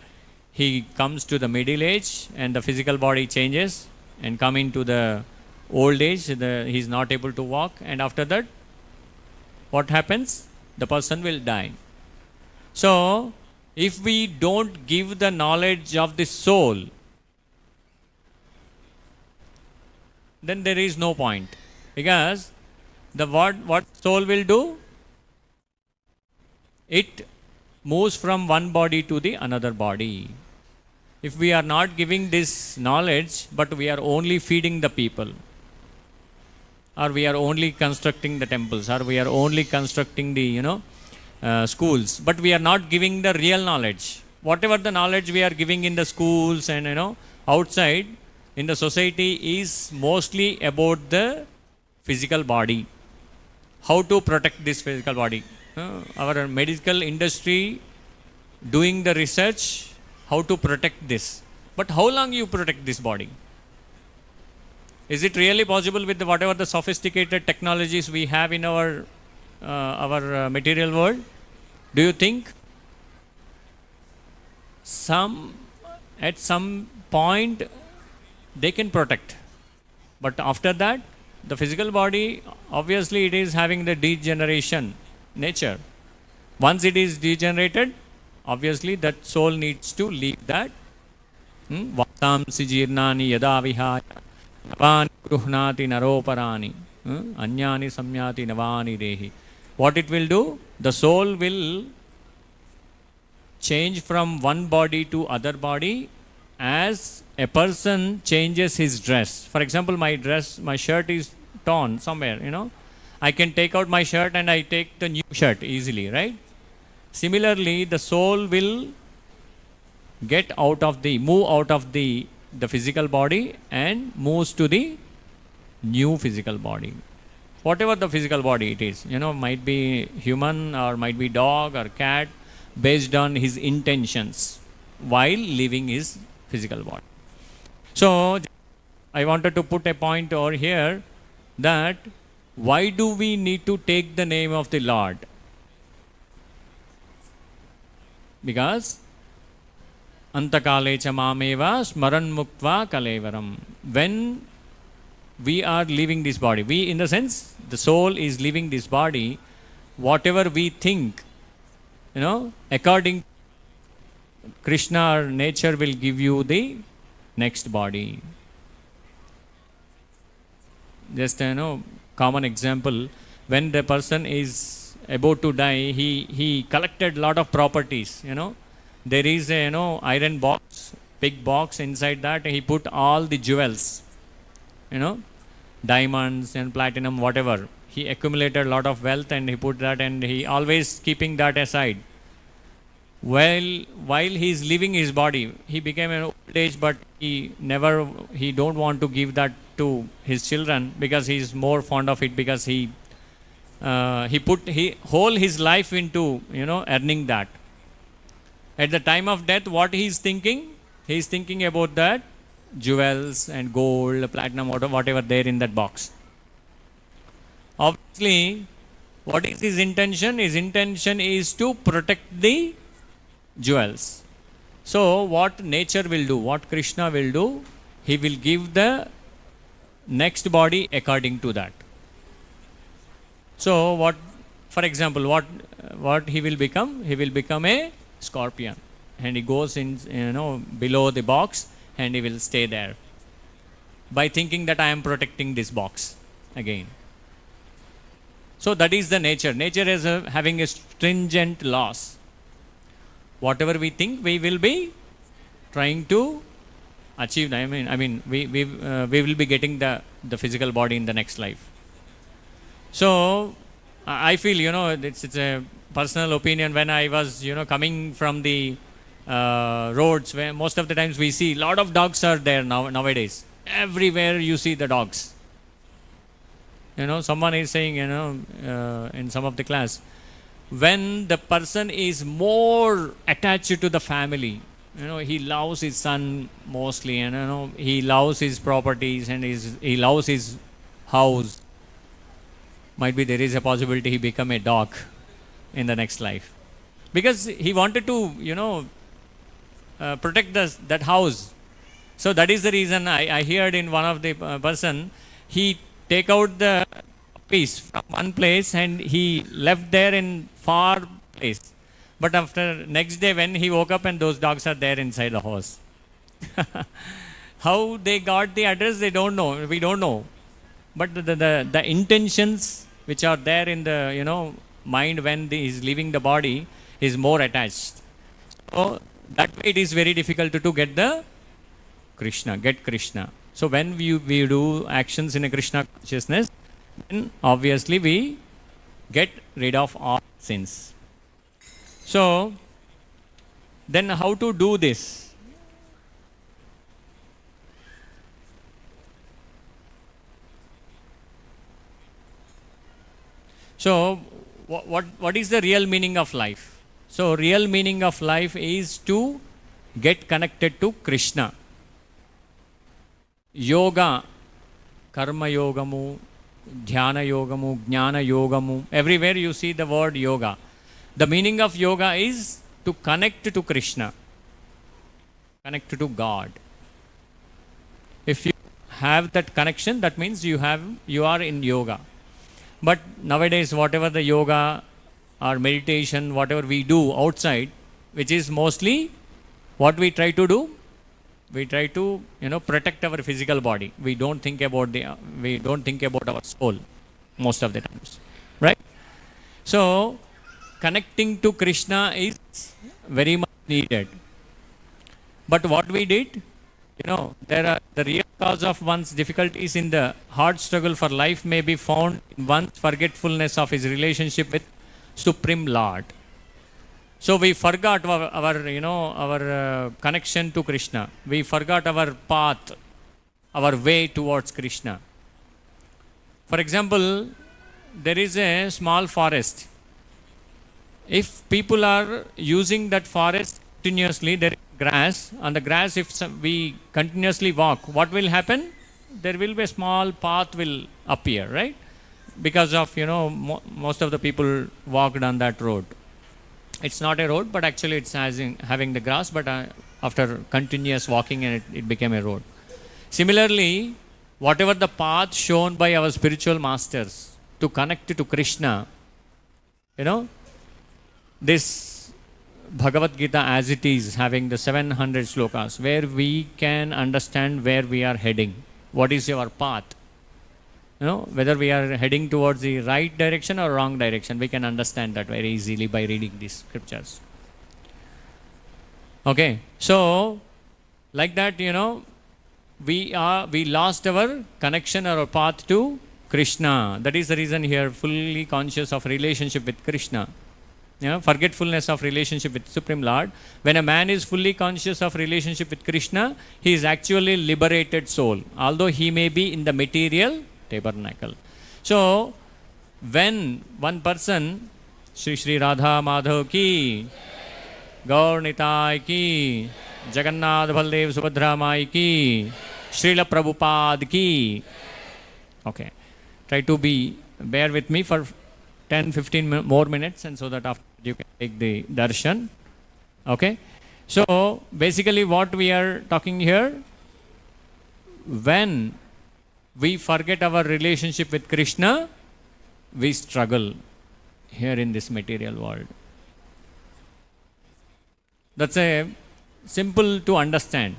he comes to the middle age, and the physical body changes and come into the old age. He is not able to walk, and after that, what happens? The person will die. So, if we don't give the knowledge of the soul, then there is no point. Because what soul will do? It moves from one body to the another body. If we are not giving this knowledge, but we are only feeding the people, or we are only constructing the temples, or we are only constructing the schools, but we are not giving the real knowledge. Whatever the knowledge we are giving in the schools and outside in the society is mostly about the physical body. How to protect this physical body? Our medical industry doing the research how to protect this. But how long you protect this body? Is it really possible with whatever the sophisticated technologies we have in our material world? Do you think at some point they can protect? But after that, the physical body, obviously it is having the degeneration nature. Once it is degenerated, obviously that soul needs to leave that. Vasamsi jirnani yada vihaya navani gruhnati naroparani anyani samyati navani dehi. What it will do? The soul will change from one body to other body as a person changes his dress. For example, my shirt is torn somewhere, I can take out my shirt and I take the new shirt easily, right? Similarly, the soul will move out of the physical body and moves to the new physical body. Whatever the physical body it is, might be human or might be dog or cat, based on his intentions while leaving his physical body. So, I wanted to put a point over here that why do we need to take the name of the Lord? Because antakale cha mameva smaran muktva kalevaram. When we are leaving this body, we, in the sense, the soul is leaving this body, whatever we think, according Krishna or nature will give you the next body. Just common example, when the person is about to die, he collected lot of properties. There is a iron box, big box. Inside that he put all the jewels, diamonds and platinum, whatever. He accumulated a lot of wealth and he put that, and he always keeping that aside. While he is leaving his body, he became an old age, but he don't want to give that to his children because he is more fond of it, because he put whole his life into earning that. At the time of death, what he is thinking? He is thinking about that jewels and gold, platinum, whatever there in that box. Obviously, what is his intention? His intention is to protect the jewels. So, what nature will do, what Krishna will do, he will give the next body according to that. So, for example, what he will become? He will become a scorpion, and he goes in, below the box, and he will stay there by thinking that I am protecting this box again. So that is the nature. Nature is having a stringent laws. Whatever we think, we will be trying to achieve. I mean, we will be getting the physical body in the next life. So I feel, it's a personal opinion. When I was, coming from the roads, where most of the times we see a lot of dogs are there nowadays. Everywhere you see the dogs. Someone is saying, in some of the class, when the person is more attached to the family, he loves his son mostly, and he loves his properties, and he loves his house. Might be there is a possibility he become a dog in the next life. Because he wanted to, protect that house. So that is the reason I heard in one of the person, he take out the piece from one place and he left there in far place. But after next day when he woke up and those dogs are there inside the house. How they got the address, they don't know. We don't know. But the intentions which are there in the mind when he is leaving the body is more attached. So that way it is very difficult to get the get Krishna. So when we do actions in a Krishna consciousness, then obviously we get rid of all sins. So then how to do this? So what is the real meaning of life? So real meaning of life is to get connected to Krishna. Yoga, karma yogamu, dhyana yogamu, jnana yogamu, everywhere you see the word yoga. The meaning of yoga is to connect to Krishna, connect to God. If you have that connection, that means you are in yoga. But nowadays, whatever the yoga or meditation, whatever we do outside, which is mostly what we try to do, we try to protect our physical body. We don't think about our soul most of the times, right? So connecting to Krishna is very much needed. But what we did, there are the real cause of one's difficulties in the hard struggle for life may be found in one's forgetfulness of his relationship with Supreme Lord. So we forgot our connection to Krishna. We forgot our path, our way towards Krishna. For example, there is a small forest. If people are using that forest continuously, there is grass. On the grass, if we continuously walk, what will happen? There will be a small path will appear, right? Because of, most of the people walked on that road. It's not a road, but actually it's having the grass, but after continuous walking and it became a road. Similarly, whatever the path shown by our spiritual masters to connect to Krishna, this Bhagavadgita as it is, having the 700 slokas, where we can understand where we are heading. What is your path? Whether we are heading towards the right direction or wrong direction, we can understand that very easily by reading these scriptures. Okay, so like that, we lost our connection or our path to Krishna. That is the reason here, fully conscious of relationship with Krishna. Forgetfulness of relationship with Supreme Lord. When a man is fully conscious of relationship with Krishna, he is actually liberated soul, although he may be in the material tabernacle. So, when one person, Shri Radha Madhav ki, Gaur Nitai ki, Jagannath Baldev Subhadra Mai ki, Srila Prabhupada ki. Okay, try to bear with me for 10-15 more minutes, and so that after you can take the darshan. Okay, so basically what we are talking here, when we forget our relationship with Krishna, we struggle here in this material world. That's a simple to understand.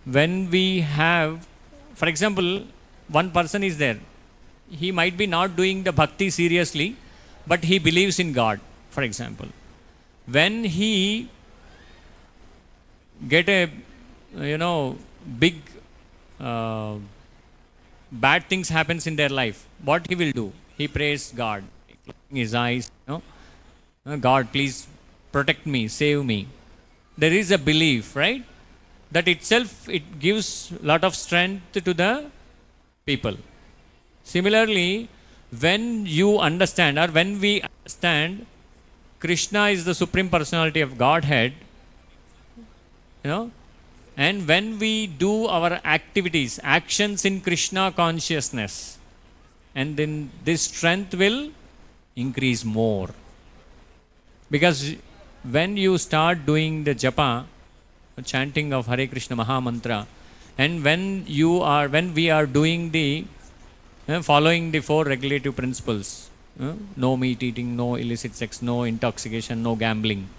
When we have, for example, one person is there, he might be not doing the bhakti seriously, but he believes in God, for example. When he get a, big bad things happens in their life, what he will do? He prays God, closing his eyes, God, please protect me, save me. There is a belief, right? That itself, it gives a lot of strength to the people. Similarly, when you understand, or when we understand Krishna is the Supreme Personality of Godhead, and when we do our activities, actions in Krishna consciousness, and then this strength will increase more. Because when you start doing the japa, chanting of Hare Krishna Maha Mantra, and when we are doing the following the 4 regulative principles, no meat eating, no illicit sex, no intoxication, no gambling,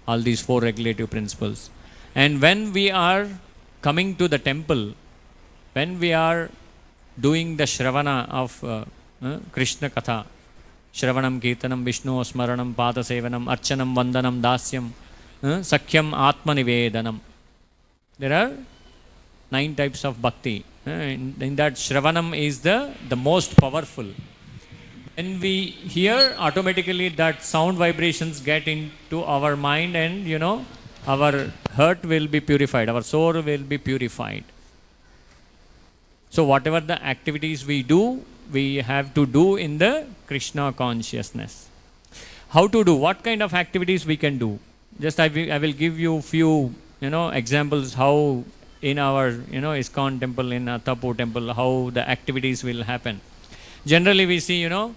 all these 4 regulative principles. And when we are coming to the temple, when we are doing the Shravana of Krishna Katha, Shravanam, Kirtanam, Vishnu, Smaranam, Pada Sevanam, Archanam, Vandanam, Dasyam, Sakhyam, Atmanivedanam. There are 9 types of bhakti. In that, Shravanam is the most powerful. When we hear, automatically that sound vibrations get into our mind, and our heart will be purified, our soul will be purified. So whatever the activities we do, we have to do in the Krishna consciousness. How to do? What kind of activities we can do? Just I will give you few examples how in our Iskcon temple, in Attapur temple, how the activities will happen. Generally we see every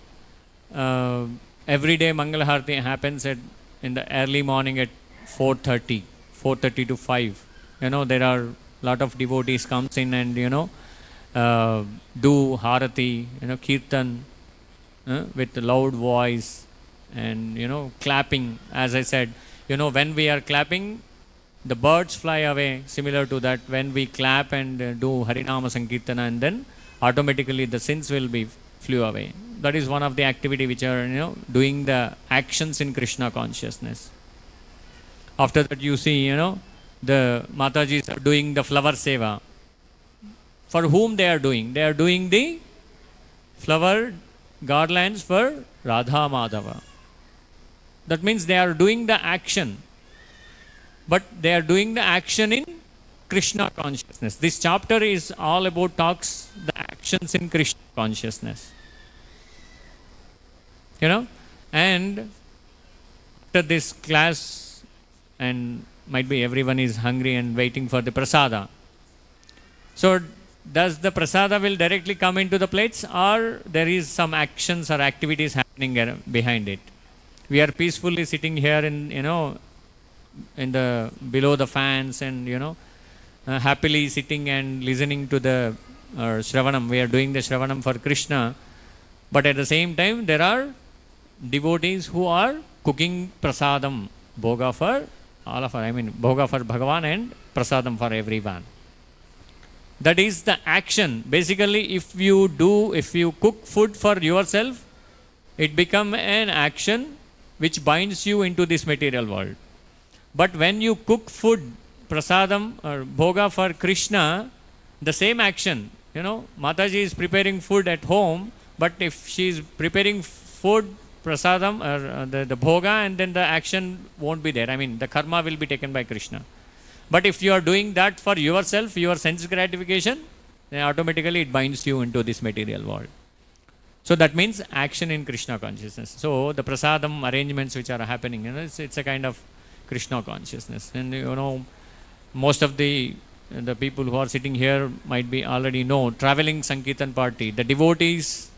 day Mangala Harati happens in the early morning at 4:30 to 5. There are lot of devotees comes in and do Harati, Kirtan with loud voice and clapping. As I said, when we are clapping, the birds fly away. Similar to that, when we clap and do Harinama Sankirtana, and then automatically the sins will be flew away. That is one of the activity which are doing the actions in Krishna consciousness. After that, you see the Matajis are doing the flower seva. For whom they are doing? They are doing the flower garlands for Radha Madhava. That means they are doing the action, but they are doing the action in Krishna consciousness. This chapter is all about talks the actions in Krishna consciousness. And after this class, and might be everyone is hungry and waiting for the prasada. So does the prasada will directly come into the plates, or there is some actions or activities happening behind it? We are peacefully sitting here in the below the fans and happily sitting and listening to the Shravanam. We are doing the Shravanam for Krishna, but at the same time there are devotees who are cooking prasadam, bhoga for all of us. Bhoga for Bhagavan and prasadam for everyone. That is the action. Basically, if you cook food for yourself, it becomes an action which binds you into this material world. But when you cook food, prasadam or bhoga for Krishna, the same action. Mataji is preparing food at home, but if she is preparing food, prasadam or the bhoga, and then the action won't be there. The karma will be taken by Krishna. But if you are doing that for yourself, your sense gratification, then automatically it binds you into this material world. So that means action in Krishna consciousness. So the prasadam arrangements which are happening, it's a kind of Krishna consciousness. And most of the people who are sitting here might be already know, traveling Sankirtan party, the devotees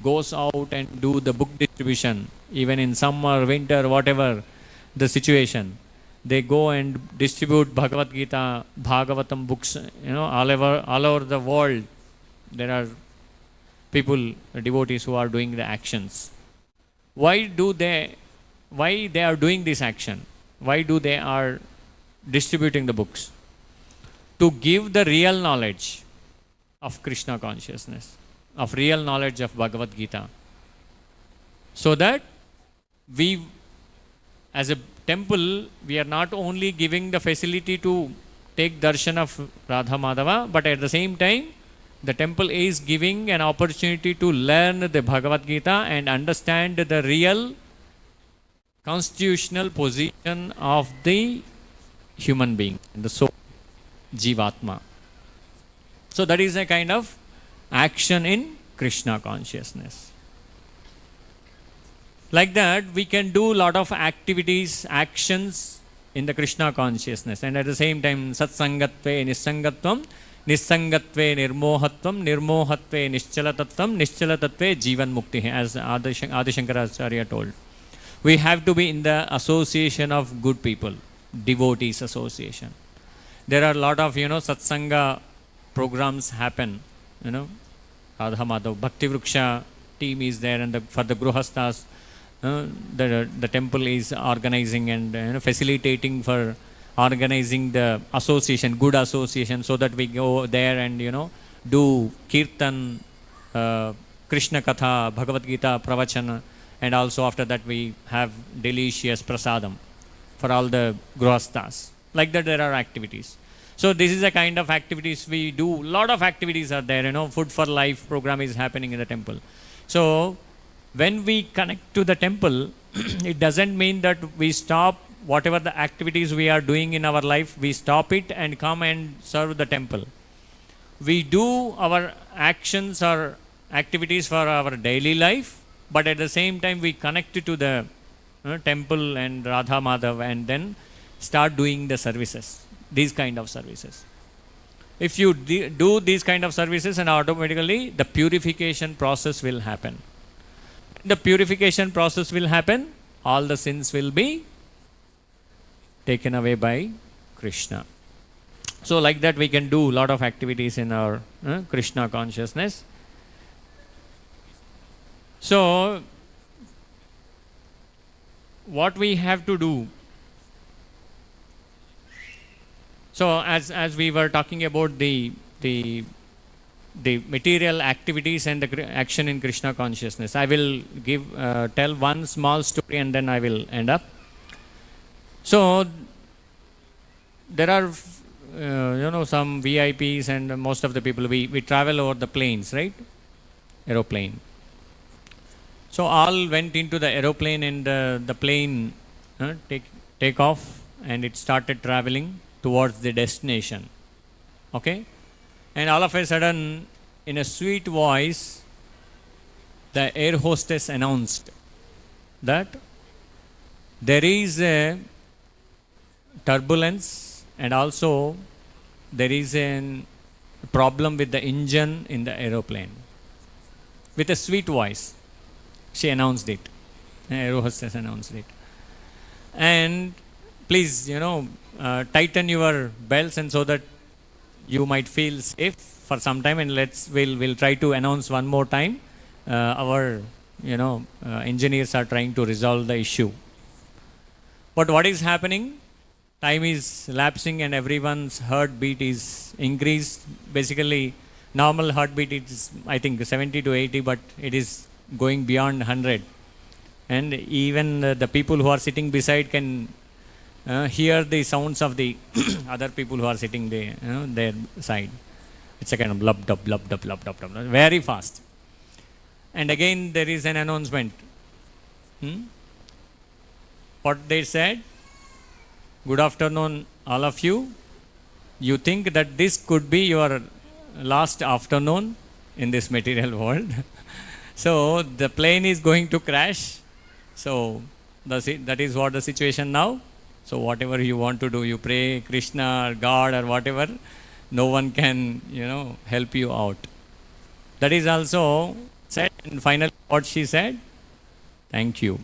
goes out and do the book distribution, even in summer, winter, whatever the situation. They go and distribute bhagavadgita, Bhagavatam books, all over the world. There are people, devotees who are doing the actions. Why they are doing this action? Why do they are distributing the books? To give the real knowledge of Krishna consciousness, of real knowledge of Bhagavad Gita. So that we, as a temple, we are not only giving the facility to take darshan of Radha Madhava, but at the same time, the temple is giving an opportunity to learn the Bhagavad Gita and understand the real constitutional position of the human being, the soul, Jivatma. So that is a kind of action in Krishna consciousness. Like that, we can do lot of activities, actions in the Krishna consciousness, and at the same time, satsangatve nisangatvam Nisangatve nirmohatvam, nirmohatve nischalatatvam, nischalatatve jivan mukti, as Adi Shankaracharya told. We have to be in the association of good people, devotees association. There are a lot of, satsanga programs happen, Radha Madhav, Bhakti Vriksha team is there, and for the Gruhasthas, the temple is organizing and facilitating for organizing the association, good association, so that we go there and do kirtan, Krishna Katha, Bhagavadgita, Pravachana, and also after that we have delicious prasadam for all the grihasthas. Like that there are activities. So this is a kind of activities we do. Lot of activities are there, Food for Life program is happening in the temple. So when we connect to the temple, it doesn't mean that we stop whatever the activities we are doing in our life, we stop it and come and serve the temple. We do our actions or activities for our daily life, but at the same time we connect to the temple and Radha Madhav and then start doing the services, these kind of services. If you do these kind of services, and automatically the purification process will happen. The purification process will happen, all the sins will be taken away by Krishna. So like that we can do a lot of activities in our Krishna consciousness. So what we have to do, so as we were talking about the material activities and the action in Krishna consciousness, I will tell one small story and then I will end up. So there are some VIPs and most of the people, we travel over the planes, right? Aeroplane. So all went into the aeroplane and the plane take off and it started traveling towards the destination. Okay? And all of a sudden, in a sweet voice, the air hostess announced that there is a turbulence and also there is a problem with the engine in the aeroplane. With a sweet voice, she announced it. The air hostess announced it. And please, tighten your belts and so that you might feel safe for some time, and we'll try to announce one more time. Our engineers are trying to resolve the issue. But what is happening? Time is lapsing and everyone's heartbeat is increased. Basically, normal heartbeat is I think 70 to 80, but it is going beyond 100. And even the people who are sitting beside can hear the sounds of the other people who are sitting there, their side. It's a kind of blub, dub, blub, dub, blub, dub, dub, very fast. And again there is an announcement. What they said? Good afternoon, all of you. You think that this could be your last afternoon in this material world. So the plane is going to crash. So that is what the situation now. So whatever you want to do, you pray Krishna or God or whatever, no one can, help you out. That is also said. And finally what she said? Thank you.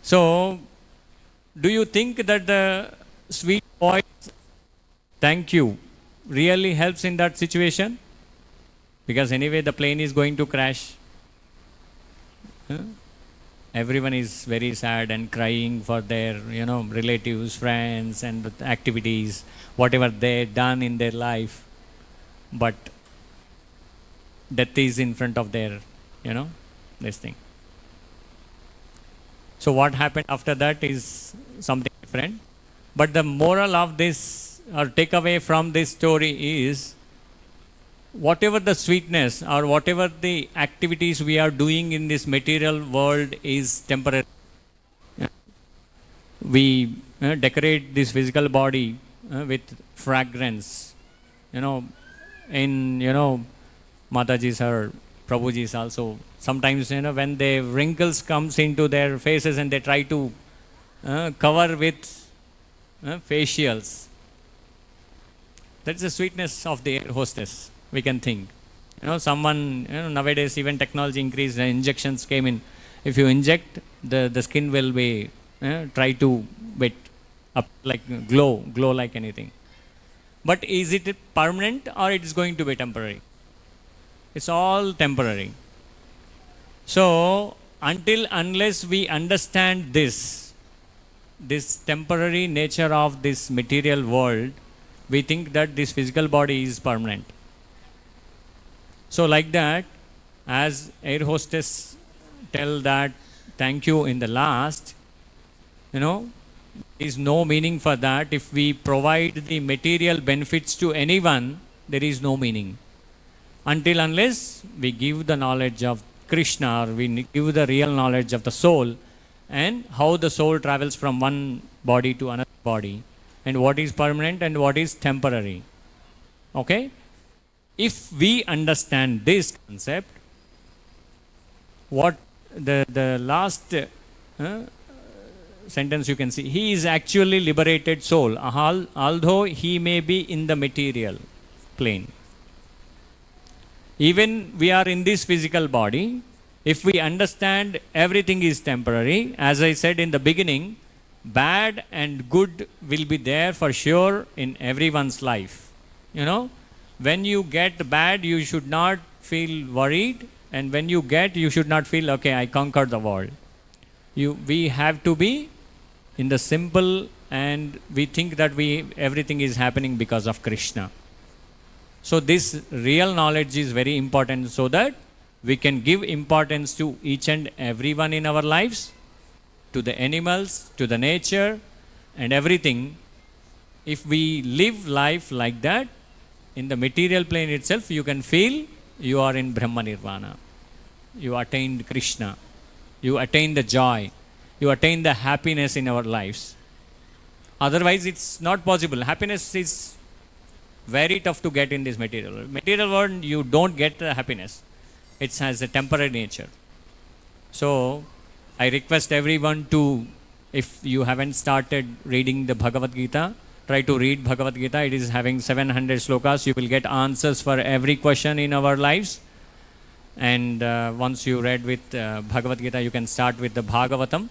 So do you think that the sweet voice, thank you, really helps in that situation? Because anyway the plane is going to crash. Everyone is very sad and crying for their, relatives, friends and activities, whatever they done in their life. But death is in front of their, this thing. So what happened after that is something different. But the moral of this, or takeaway from this story is, whatever the sweetness or whatever the activities we are doing in this material world is temporary. We decorate this physical body with fragrance. In Mataji's or Prabhuji's also, sometimes when the wrinkles comes into their faces and they try to cover with facials. That's the sweetness of the air hostess, we can think. Someone, nowadays even technology increased, injections came in. If you inject, the skin will be, try to wet up, like glow like anything. But is it permanent or it is going to be temporary? It's all temporary. So, unless we understand this temporary nature of this material world, we think that this physical body is permanent. So like that, as air hostess tell that thank you in the last, there is no meaning for that. If we provide the material benefits to anyone, there is no meaning. Unless we give the knowledge of Krishna, or we give the real knowledge of the soul, and how the soul travels from one body to another body, and what is permanent and what is temporary. Okay? If we understand this concept, what the last sentence you can see, he is actually liberated soul, although he may be in the material plane. Even we are in this physical body, if we understand everything is temporary, as I said in the beginning, bad and good will be there for sure in everyone's life. When you get bad, you should not feel worried, and when you get, you should not feel, okay, I conquered the world. We have to be in the simple, and we think that everything is happening because of Krishna. So this real knowledge is very important, so that we can give importance to each and everyone in our lives, to the animals, to the nature, and everything. If we live life like that, in the material plane itself, you can feel you are in Brahma Nirvana. You attained Krishna. You attain the joy. You attain the happiness in our lives. Otherwise, it's not possible. Happiness is very tough to get in this material world. Material world, you don't get the happiness. It has a temporary nature. So, I request everyone to, if you haven't started reading the Bhagavad-gita, try to read Bhagavad-gita. It is having 700 slokas. You will get answers for every question in our lives. And once you read with Bhagavad-gita, you can start with the Bhagavatam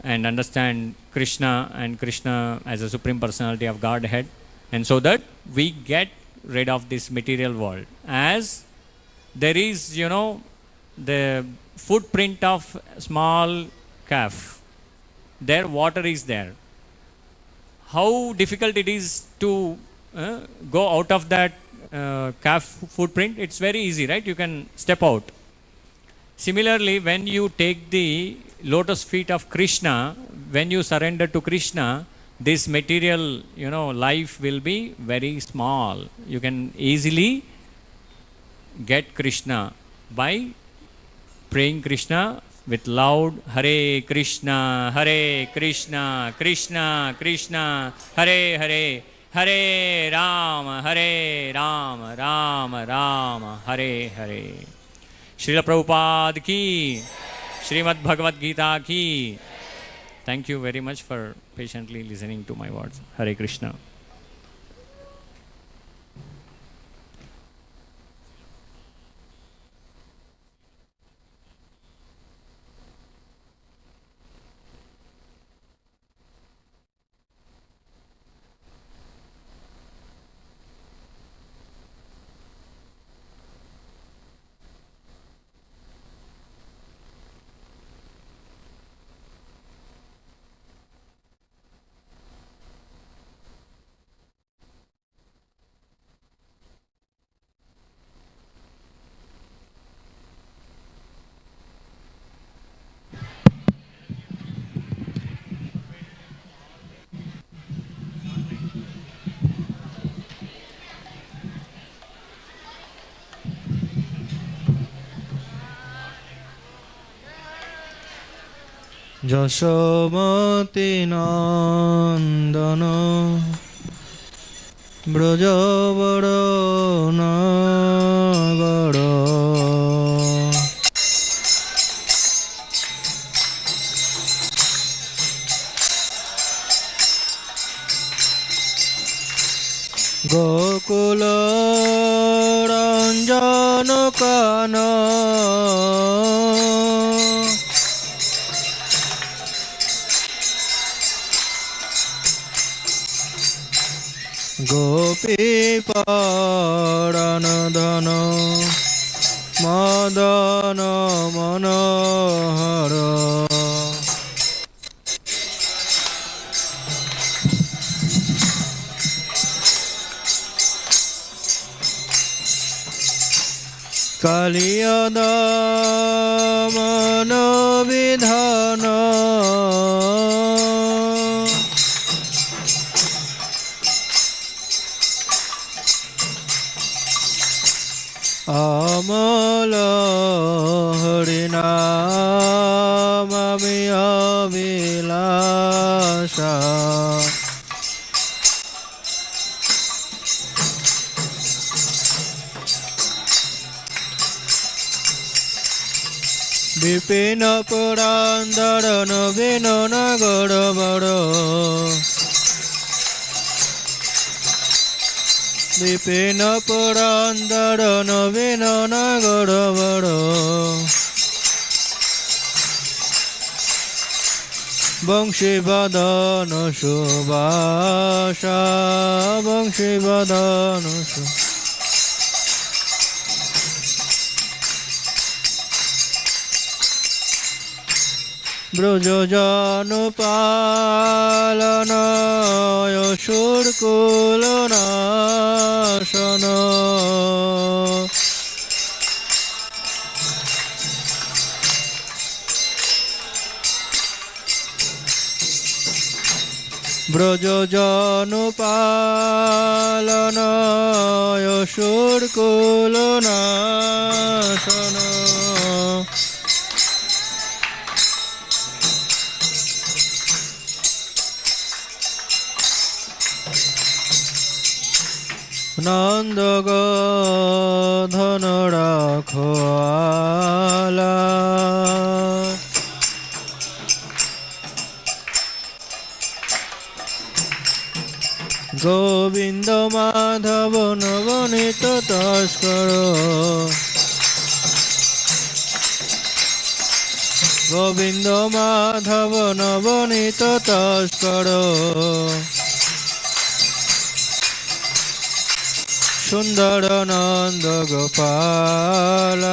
and understand Krishna and Krishna as a Supreme Personality of Godhead. And so that we get rid of this material world. As there is, the footprint of small calf. There water is there. How difficult it is to go out of that calf footprint? It's very easy, right? You can step out. Similarly, when you take the lotus feet of Krishna, when you surrender to Krishna, this material, life will be very small. You can easily get Krishna by praying Krishna with loud Hare Krishna, Hare Krishna, Krishna Krishna, Hare Hare, Hare Rama, Hare Rama, Rama Rama, Hare Hare. Srila Prabhupada ki, Srimad Bhagavad Gita ki. Thank you very much for patiently listening to my words. Hare Krishna. Jasomati Nandana Brajavara Nagara Gokul Ranjan কান গোপী পরাণ ধন মদন মনোহর কালিয় দমন বিধান অমল হরিনামি অবিলাসা বিপিন পুরান্দর নবীন নগর বড় বিপিন পুরান্দর নবীন নগর বড় বংশী বদন সুবাসা বংশী বদন ব্রজজন পালন অসুরকুল নাশন ব্রজজন পালন অসুরকুল নাশন নন্দ ধন রাখোয়ালা গোবিন্দ মাধব নবনীত তস্কর গোবিন্দ মাধব নবনীত তস্কর সুন্দর নন্দ গোপাল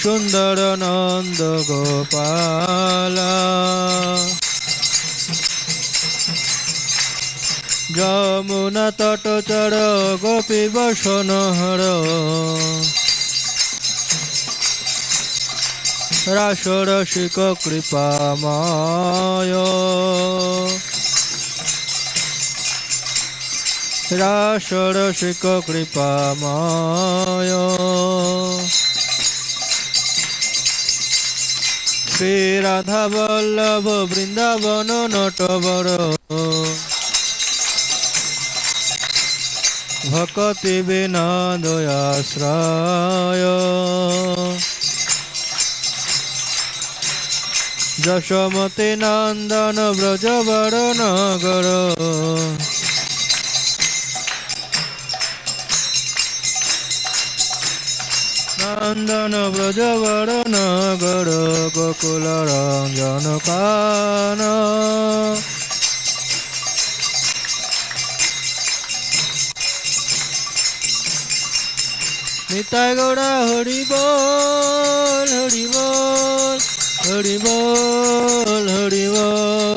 সুন্দর নন্দ গোপাল যমুনা তটচর গোপী বসন হর রাস রসিক কৃপাময় রাস রসিক কৃপাময় শ্রী রাধা বল্লভ বৃন্দাবন নটবর ভকতি বিনোদয়াশ্রয় যশোমতি নন্দন ব্রজবর নগর নন্দন ব্রজবর নগর গোকুল রঞ্জন কান নিতাই গৌড়া হরি বল হরি বল হরি বল হরি বল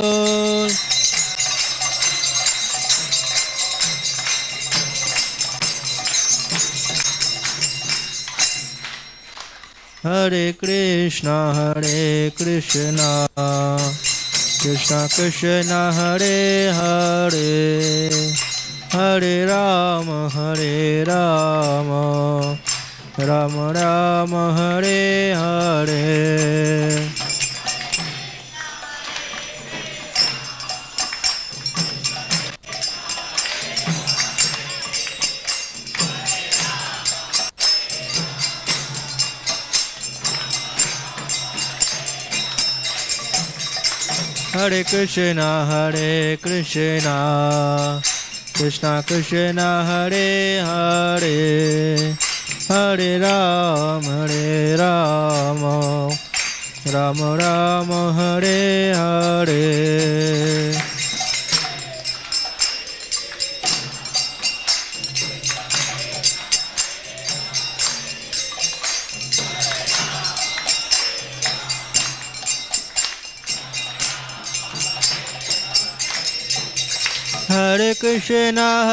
Hare Krishna Krishna Krishna Hare Hare Hare Rama Rama Rama Hare Hare Hare Krishna Krishna Krishna Hare Hare Hare Rama Rama Rama Hare Hare. Hare Krishna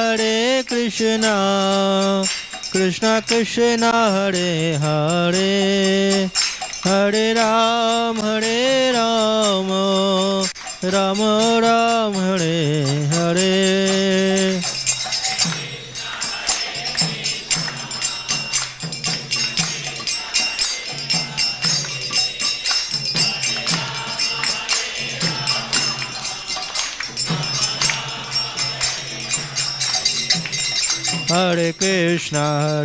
Krishna Krishna Hare Hare Hare Rama Rama Rama Hare Hare. Hare Krishna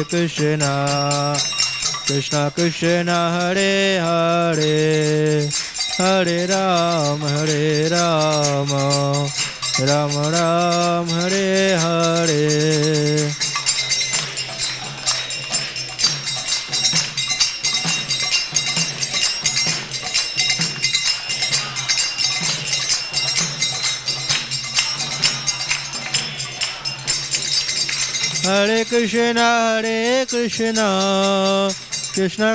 Krishna Krishna Hare Hare Hare Rama Rama Rama Hare Hare. Hare Krishna Krishna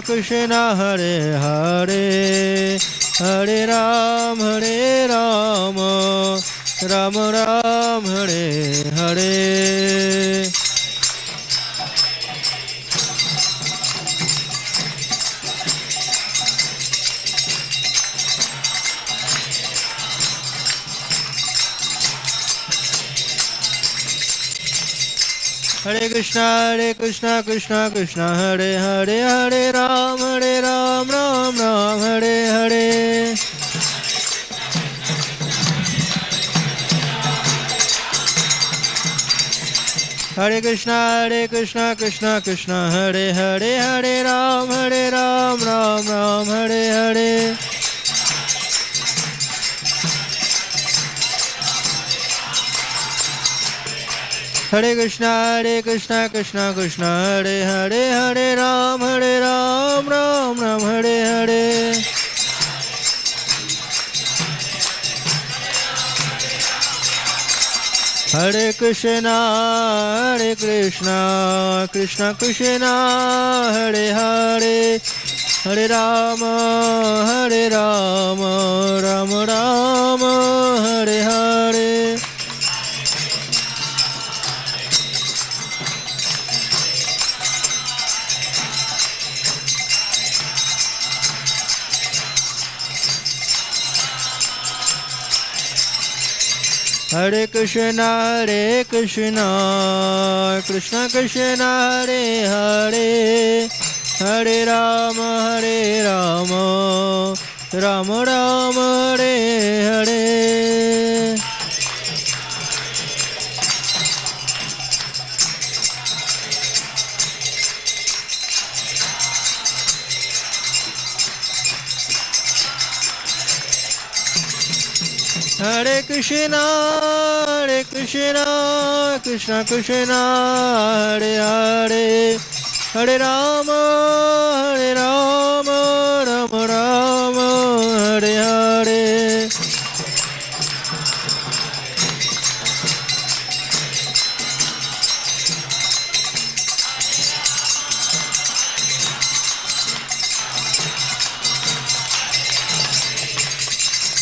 Krishna Hare Hare Hare Rama Rama Rama Hare Hare. Hare Krishna Krishna Krishna Hare Hare Hare Rama Ram Ram Hare Hare. Hare Krishna Krishna Krishna Hare Hare Hare Ram Ram Ram Hare Hare. Hare Krishna Krishna Krishna Hare Hare Hare Ram Ram Ram Hare Hare. Hare Krishna Krishna Krishna Hare Hare Hare Rama Rama Rama Hare Hare. Hare Krishna Krishna Krishna Hare Hare Hare Rama Rama Rama Hare Hare. Hare Krishna Krishna Krishna Hare Hare Hare Rama Rama Rama Hare Hare.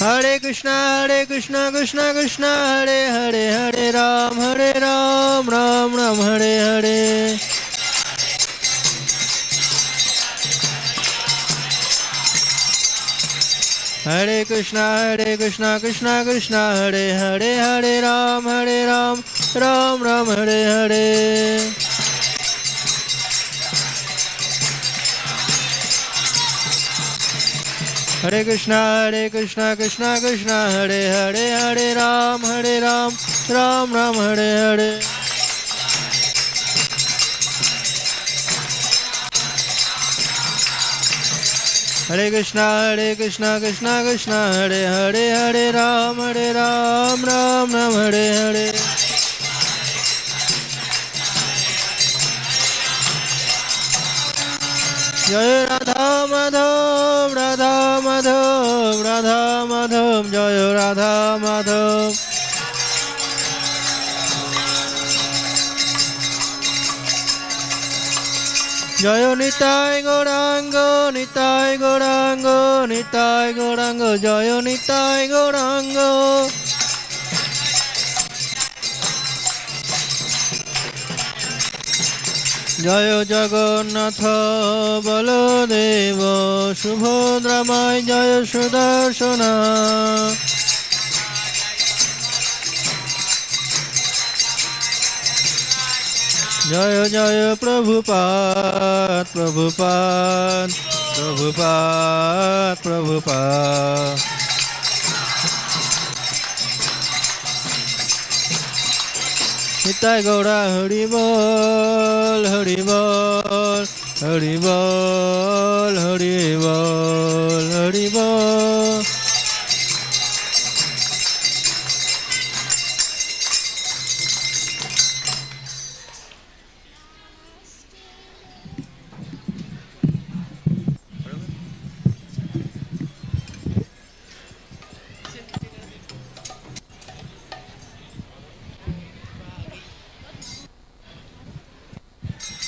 Hare Krishna Krishna Krishna Hare Hare Hare Ram Ram Ram Hare Hare. Hare Krishna Krishna Krishna Hare Hare Hare Ram Ram Ram Hare Hare. Hare Krishna Krishna Krishna Hare Hare Hare Ram Ram Ram Hare Hare. Hare Krishna Krishna Krishna Hare Hare Hare Ram Ram Ram Hare Hare. Jai Radha Madhav Radha Madhav Radha Madhav Jai Radha Madhav. Jaya Nitai Gaurango Nitai Gaurango Nitai Gaurango Jaya Nitai Gaurango. Jaya Jagannatha Baladeva Subhadramai Jaya Sudarshana. Jaya Jaya Prabhupada Prabhupada Prabhupada Prabhupada. Nitai Gaura Hari Bol Hari Bol Hari Bol Hari Bol Hari Bol.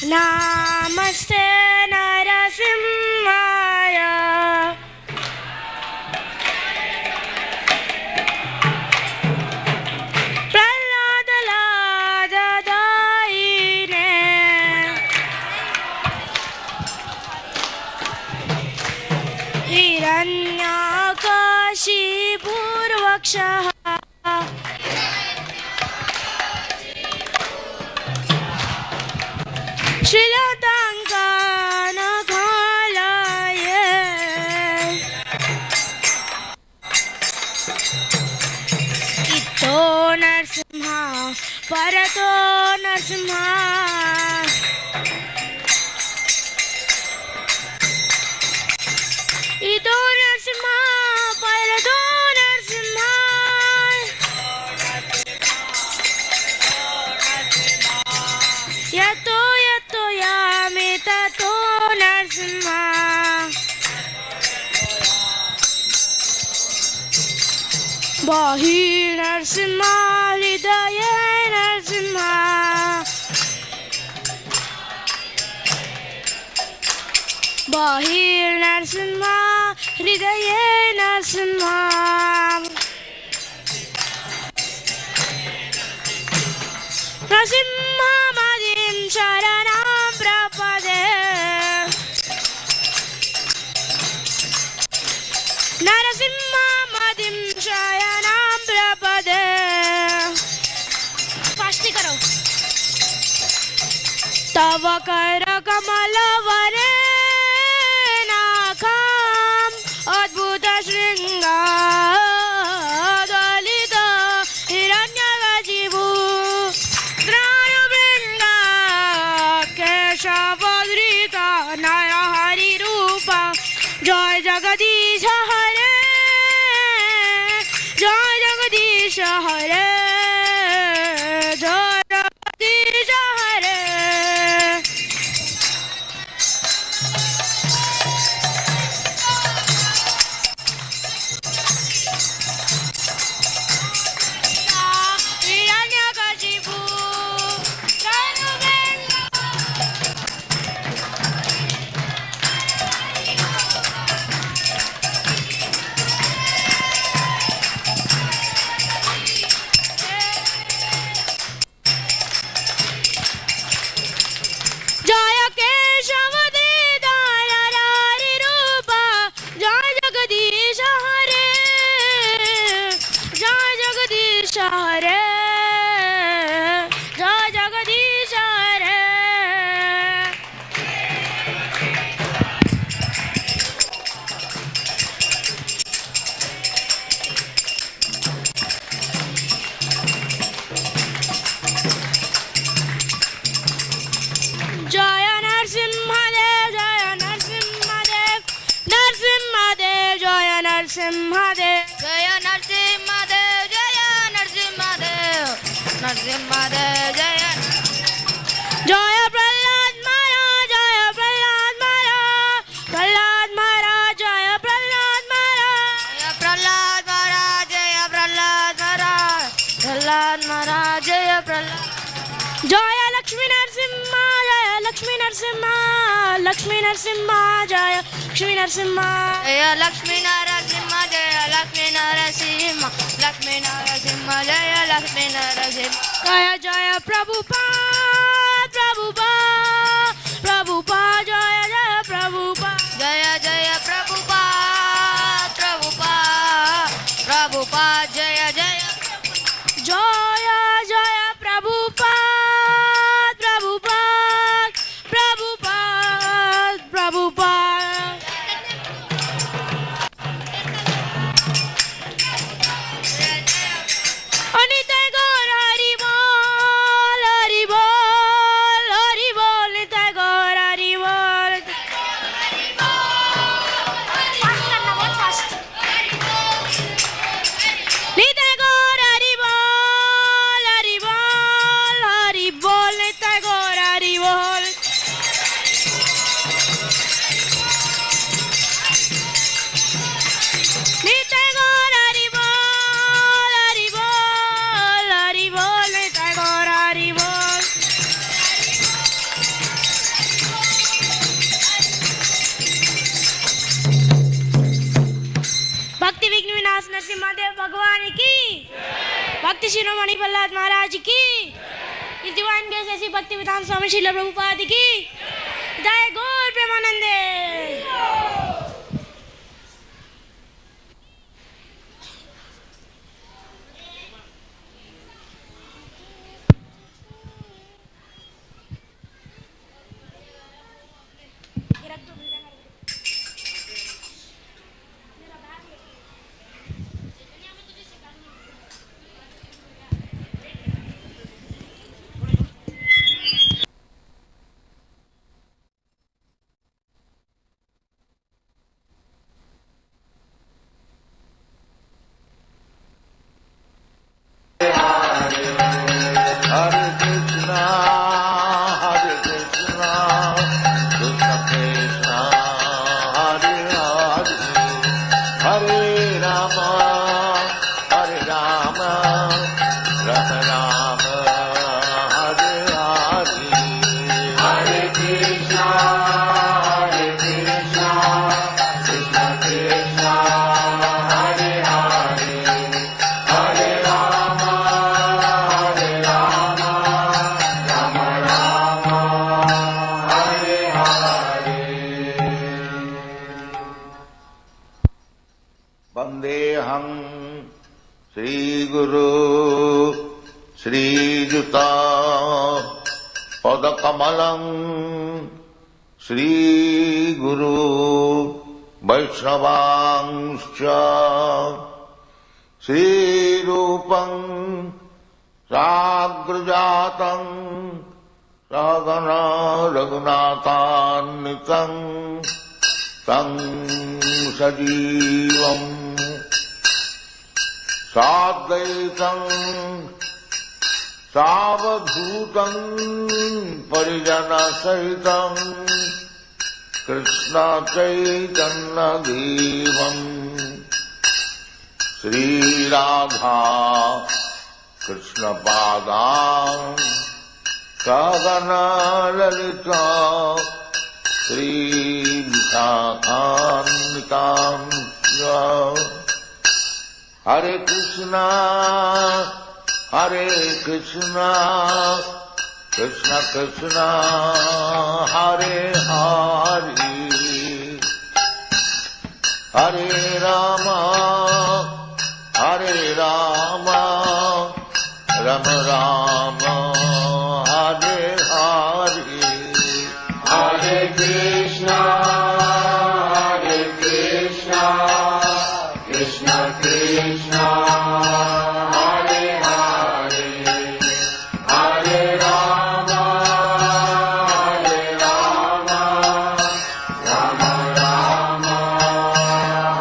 Namaste Narasimhaya Praladaladaine Hiranyakashipurvakshaha Shrilatanganaghalaye Itto Narsimha Parato Narsimha Itto Narsimha Parato Narsimha Yato Yato Yamitato Narsimha Bahir Narsimha Hridaya Narsimha Bahir Narsimha Hridaya Narsimha Narsimha Madim Sharanam Prapade Narasimha Madim Sharanam Prapade. Fastly karo. Tava kara kamala vare nakam adbhuta shringa dalita hiranyagajivu Drayabringa Keshavadrita Naya Hari Rupa Jai Jagadish Hare Jai Jagadish Hare Jai Jagadish Hare. Hiranyagajivu Jaya Keshavadita Hari Rupa Jai Jagadish Hare Jai Jagadish Hare Jai Jagadish Hare. Jaya Narsimha Dev Jaya Narsimha Dev Narsimha Narsimhadev, Jaya Narsimhadev, Jaya Narsimhadev, Narsimhadev, Jaya Jaya Prasad Maharaj, Jaya Prasad Maharaj, Prasad Maharaj, Jaya Prasad Maharaj, Jaya Prasad Maharaj, Jaya Prasad Maharaj, Prasad Maharaj, Jaya Prasad. Jaya Lakshmi Narsimha, Jaya Lakshmi Narsimha, Lakshmi Narsimha, Jaya Lakshmi Narsimha, Jaya Lakshmi Narasimha, Jaya Lakshmi Narasimha, Lakshmi Narasimha, Jaya Lakshmi Narasimha, Jaya Jaya Prabhupada, Prabhupada, Prabhupada, Jaya Jaya Prabhupada, Jaya Jaya Prabhupada, Prabhupada, Prabhupada, Jaya Jaya Jaya Jaya Prabhupada, Prabhupada, Prabhupada, Prabhupada. Nitai Gaur Hari Bol, Hari Bol, Hari Bol, Nitai Gaur Hari Bol. Nitai Gaur Hari Bol, Hari Bol, Hari Bol, Nitai Gaur Hari Bol. Nitai Gaur Hari Bol, Hari Bol, Hari Bol, Nitai Gaur Hari Bol. भक्ति विघ्न विनाश नरसिम्हा भगवान की, भक्ति शिरोमणि प्रहलाद महाराज की, His Divine Grace A.C Bhaktivedanta Swami Srila Prabhupada की, जय गौर प्रेमानंदे. Hare Krishna, Hare Krishna, Krishna Krishna, Hare Hare, Hare Rama, Hare Rama, Rama Rama, Hare Hare, Hare Krishna, Hare Krishna, Krishna Krishna, Hare Hare, Hare Rama, Hare Rama, Rama Rama, Hare Hare. Vandeham Shri Guru Shri Juta Padakamalam Shri Guru Vaishnavangscha Shri Rupam Sagrajatam Sagana Raghunatanitam Tam Sajivam Sadvaitam Savadhutam Parijana Sahitam Krishna Caitanya-Devam Sri Radha Krishna Padam Sagana Lalita Sri Caitanya-Caritāmṛta Hare Krishna, Hare Krishna, Krishna Krishna, Hare Hare, Hare Rama, Hare Rama, Rama Rama, Hare Hare, Hare Krishna, Hare Krishna, Krishna Krishna, Hare Hare, Hare Rama, Hare Rama, Rama Rama,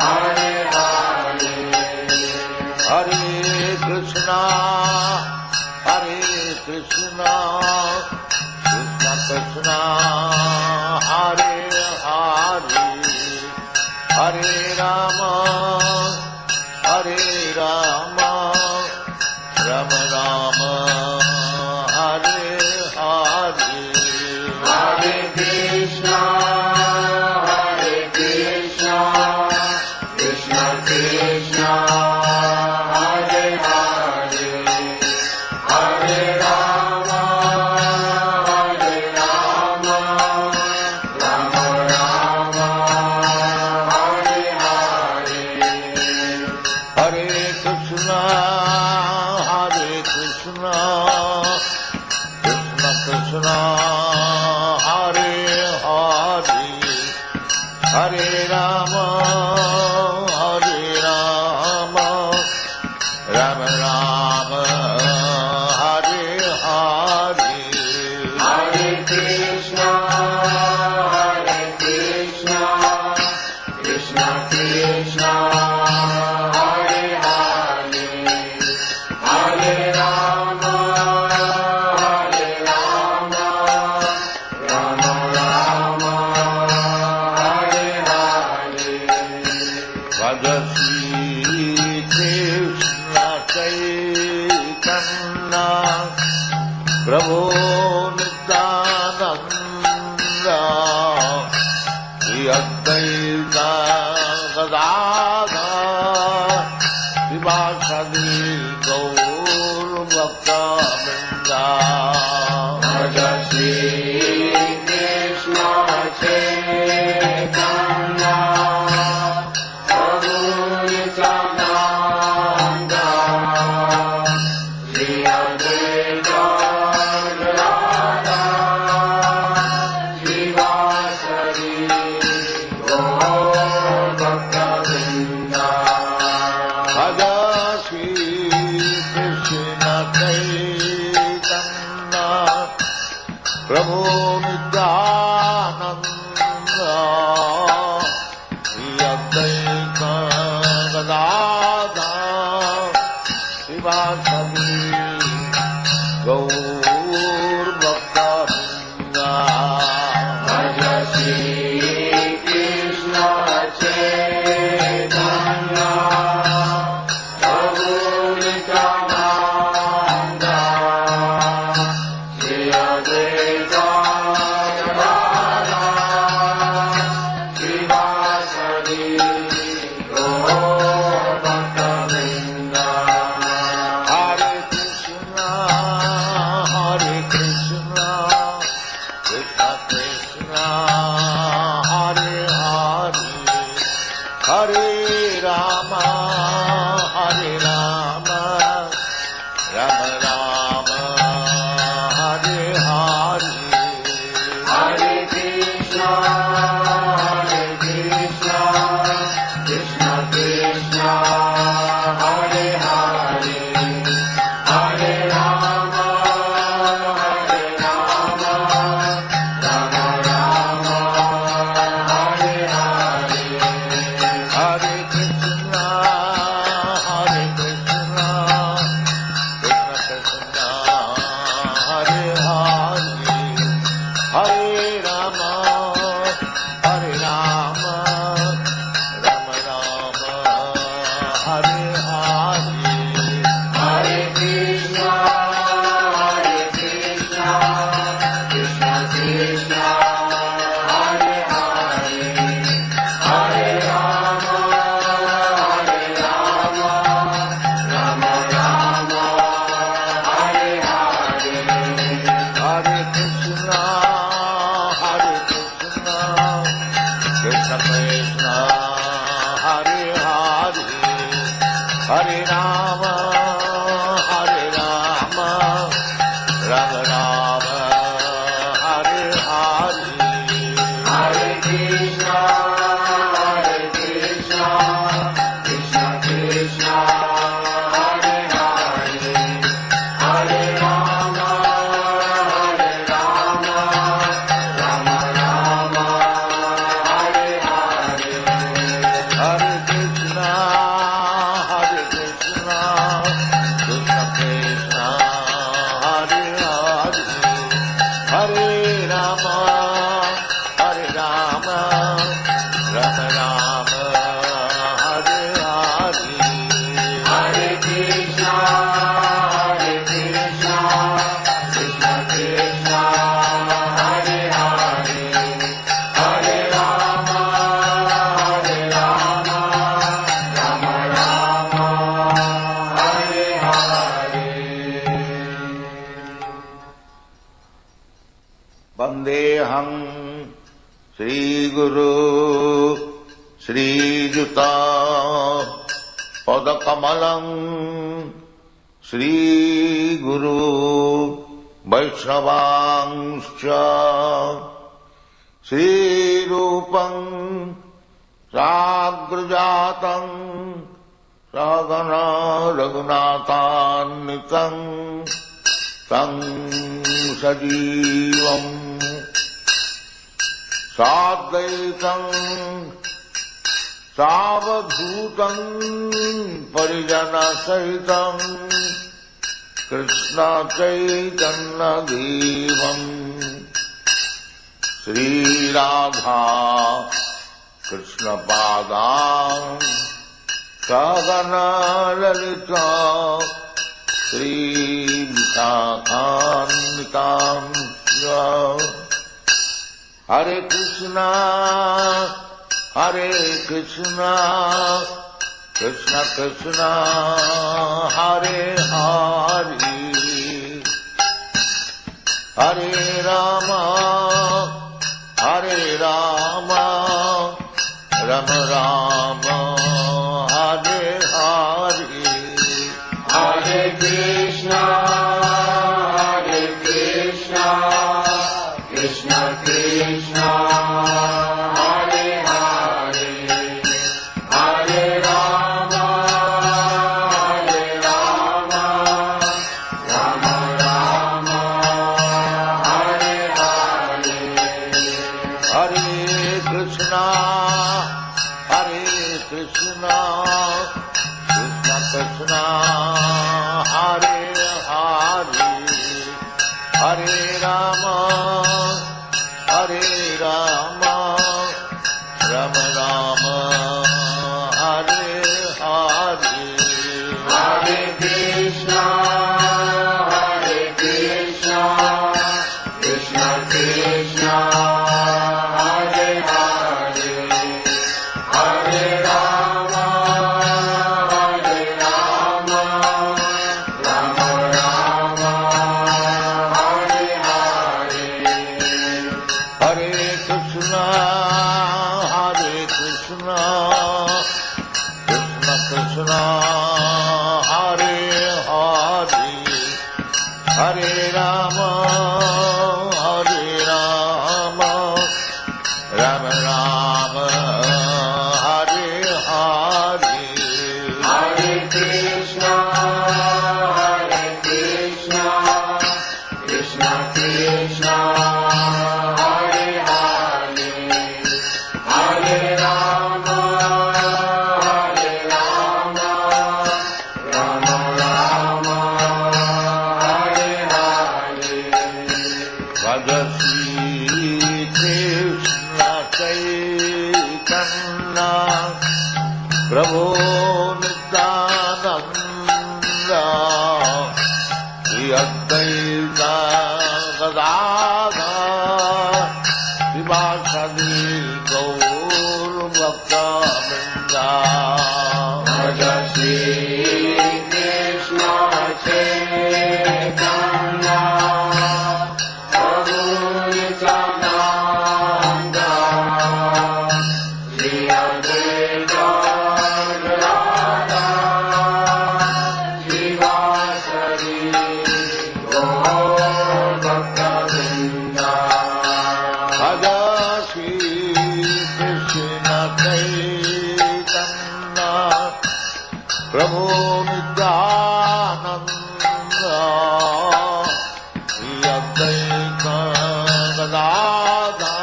Hare Hare. Hare Krishna, Hare Krishna, Krishna Krishna, Hare Hare, Hare Rama, Hare Rama, Rama Rama, Hare Hare, Hare Krishna, Hare Krishna, Krishna Krishna, Hare Hare, Hare Rama, Hare Rama, Rama Rama, Hare Hare, Hare Krishna, Hare Krishna, Krishna Krishna, Hare Hare, Hare Rama, Hare Rama, Rama Rama, Hare Hare, Hare Krishna, Hare Krishna, Krishna Krishna, Hare Hare, Hare Rama, Hare Rama, Rama Rama, Hare Hare, Bhagavad Krishna Chaitanya, Prabhu Nityananda, Śrī Caitanya-Caritāmṛta, Vivāsadi Gaur Bhaktivedanta. Bhagavad Krishna Chaitanya, Prabhu Nityananda, Śrī Caitanya-Caritāmṛta, Vivāsadi Gaur Bhaktivedanta. Bhagavad Krishna Chaitanya, Prabhu Nityananda, Śrī Caitanya-Caritāmṛta, Vivāsadi Gaur Bhaktivedanta. Bhagavad Krishna Chaitanya, Prabhu Nityananda, Śrī Caitanya-Caritāmṛta, Vivāsadi Gaur Bhaktivedanta. Hare Krishna, Hare Krishna, Krishna Krishna, Hare Hare, Hare Rama, Hare Rama, Rama Rama, Hare Hare, Hare Krishna, Hare Krishna, Krishna Krishna, Hare Hare, Hare Rama, Hare Rama, Rama Rama, Hare Hare, Hare Krishna, Hare Krishna, Krishna Krishna, Hare Hare, Hare Rama, Hare Rama, Rama Rama, Hare Hare, Hare Krishna, Hare Krishna, Krishna Krishna, Hare Hare, Hare Rama, Hare Rama, Rama Rama, Hare Hare, Hare Krishna, Hare Krishna, Krishna Krishna, Hare Hare, Hare Rama, Hare Rama, Rama Rama, Hare Hare, Hare Krishna, Hare Krishna, Krishna Krishna, Hare Hare, Hare Rama, Hare Rama, Rama Rama, Hare Hare, Hare Krishna, Hare Krishna, Krishna Krishna Hare Hare Hare Rama Hare Rama Rama Rama Hare Hare Hare Krishna Krishna Krishna Hare Hare Hare Rama Rama Rama Hare Hare Vandeham Shri Guru Shri Juta Padakamalam Shri Guru Vaishnavangscha Shri Rupam Sagrajatam Sagana Raghunatanitam Tam Sajivam Sadvaitam Savadhutam Parijana Sahitam Krishna Caitanya-Devam Sri Radha Krishna Padam Sagana Lalita Sri Caitanya-Caritāmṛta Hare Krishna Hare Krishna Krishna Krishna Hare Hare Hare Rama Hare Rama Rama Rama Hare Hare Hare Krishna Krishna Krishna Hare Hare Hare Rama Rama Rama Hare Hare Hare Krishna Krishna Krishna Hare Hare Hare Rama Rama Rama Hare Hare Hare Krishna Krishna Krishna Hare Hare Hare Rama Rama Rama Hare Hare Hare Krishna Krishna Krishna Hare Hare Hare Rama Rama Rama Hare Hare Hare Krishna Krishna Krishna Hare Hare Hare Rama Rama Rama Hare Hare Bhagavadgita Krishna Caitanya Prabhu Nityananda Śrī Caitanya-Caritāmṛta Prasad Gaur Bhaktivedanta Swami Krishna Caitanya Prabhu Nityananda Śrī Caitanya-Caritāmṛta Prabhu Nityananda Śrī Caitanya-Caritāmṛta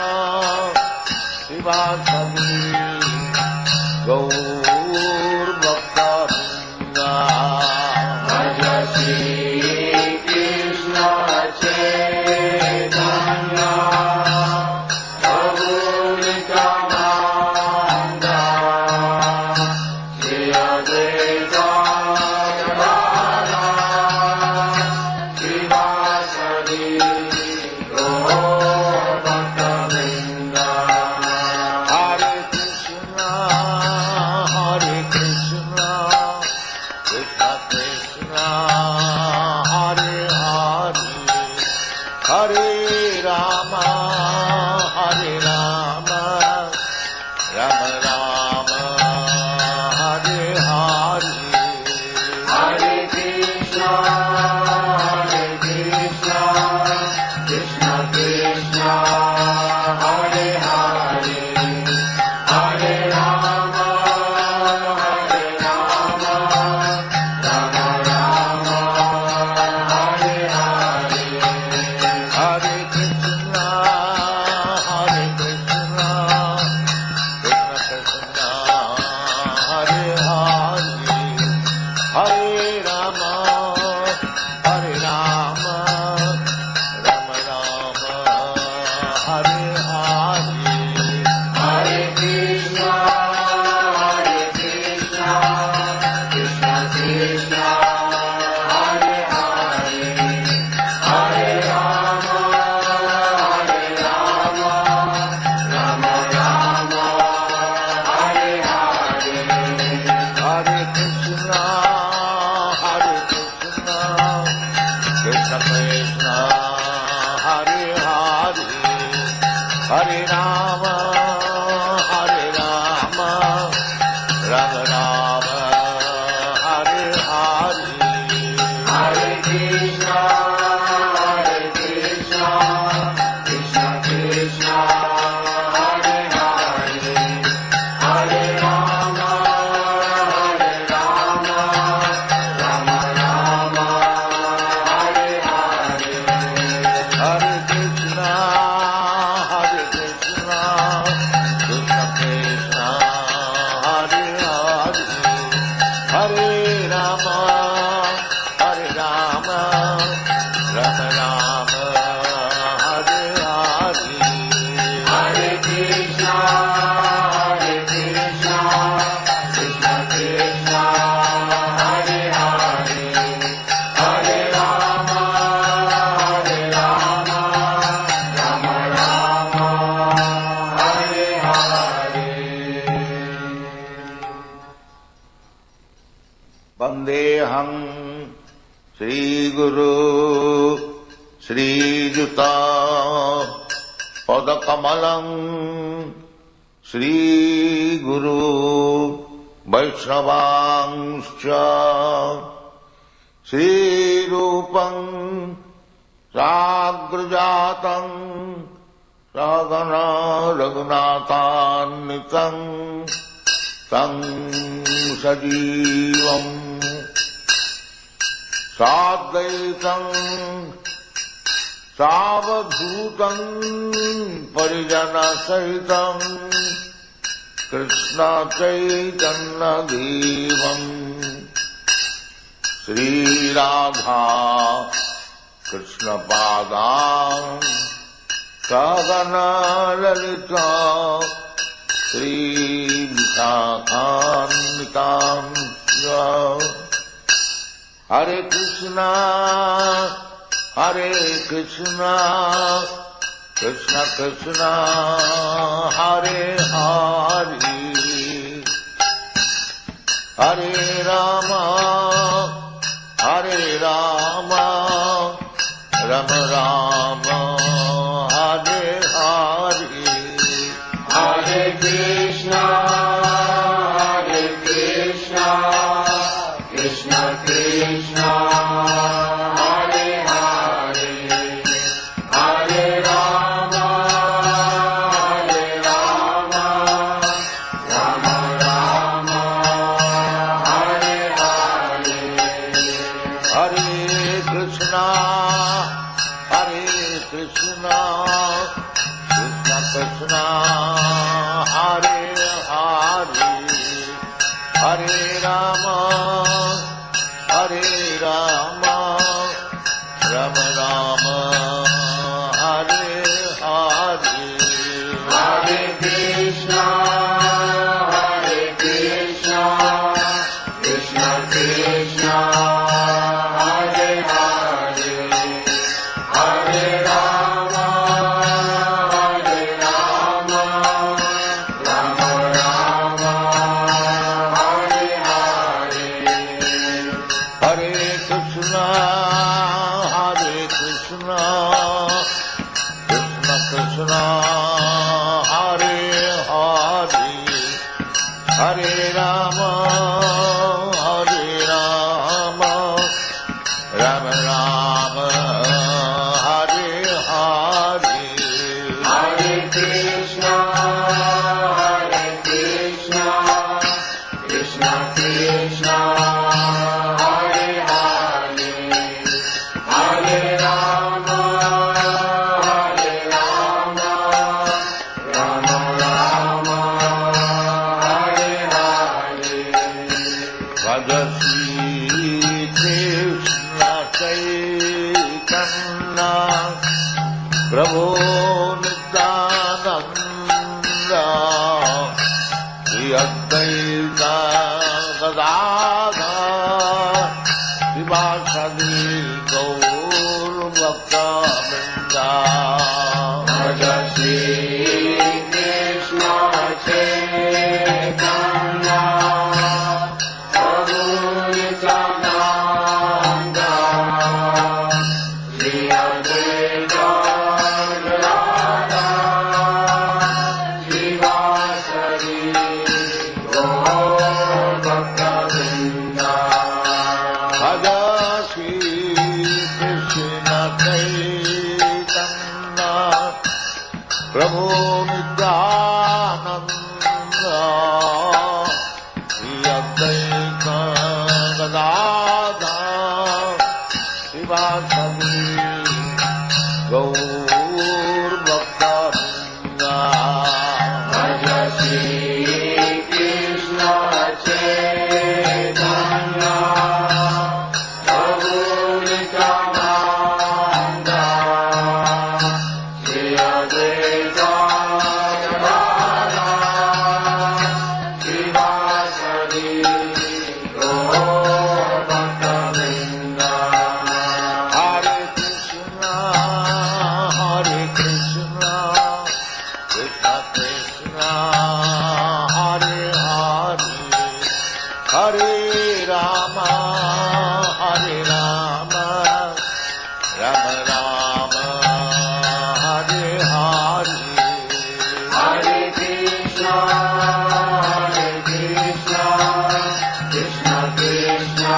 Shiva Sadi Gaur Bhakta Krishna, Hare Hare, Hare Rama, Hare Rama, Rama Rama, Hare Hare, Hare Krishna, Krishna Krishna, Hare Hare, Hare Rama, Rama Rama, Hare Hare, Hare Krishna, Krishna Krishna, Hare Hare, Hare Rama, Rama Rama, Hare Hare, Hare Krishna, Krishna Krishna, Hare Hare, Hare Rama, Rama Rama, Hare Hare, Hare Krishna, Krishna Krishna, Hare Hare, Hare Rama, Rama Rama, Hare Hare, Hare Krishna, Krishna Krishna, Hare Hare, Hare Rama, Rama Rama, Hare Hare, Hare Krishna, Krishna Krishna, Hare Hare, Hare Rama, Rama Rama, Hare Hare, Hare Krishna, Krishna Krishna, Hare Hare, Hare Rama, Rama Rama, Hare Hare. Vandeham Shri Guru Shri Juta Padakamalam Shri Guru Vaishnavangscha Shri Rupam Sagrajatam Sagana Raghunatanitam Tam Sajivam Sadvaitam Savadhutam Parijana Sahitam Krishna Caitanya-Devam Sri Radha Krishna Padam Sagana Lalita Sri Caitanya-Caritāmṛta. Hare Krishna, Krishna Krishna, Hare Hare, Hare Rama, Rama Rama, Hare Hare, Hare Krishna, Krishna Krishna, Hare Hare, Hare Rama, Rama Rama, Hare Hare, Hare Krishna, Krishna Krishna, Hare Hare, Hare Rama, Rama Rama, Hare Hare, Hare Krishna, Krishna Krishna, Hare Hare, Hare Rama, Rama Rama, Hare Hare. Krishna, Hare Krishna, Krishna Krishna, Hare Hare, Hare Rama, Hare Rama, Rama Rama, Hare Hare. Hare Krishna, Krishna Krishna, Hare Hare, Hare Rama, Rama Rama, Hare Hare. Bhagavad Krishna Chaitanya, Prabhu Nityananda, Śrī Caitanya-Caritāmṛta, Srimad Gaur Bhaktivedanta. Shri Krishna Chaitanya, Prabhu Nityananda, Śrī Caitanya-Caritāmṛta, Srimad Gaur Bhaktivedanta. Bhagavad Krishna Chaitanya, Prabhu Nityananda, Śrī Caitanya-Caritāmṛta, Srimad Gaur Bhaktivedanta. Shri Krishna Chaitanya, Prabhu Nityananda, Śrī Caitanya-Caritāmṛta, Srimad Gaur Bhaktivedanta. Hare Krishna, Hare Krishna, Krishna Krishna, Hare Hare, Hare Rama, Hare Rama, Rama Rama, Hare Hare. Hare Krishna, Krishna Krishna,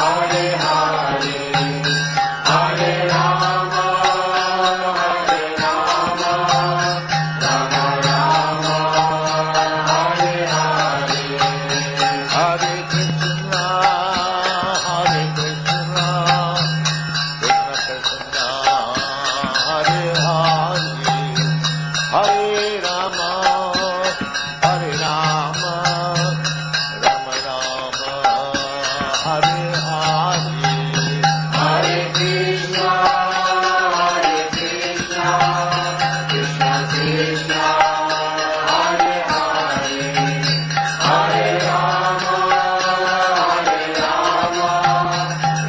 Hare Hare, Hare Rama, Rama Rama, Hare Hare. Hare Krishna, Hare Krishna, Krishna Krishna, Hare Hare, Hare Rama, Hare Rama,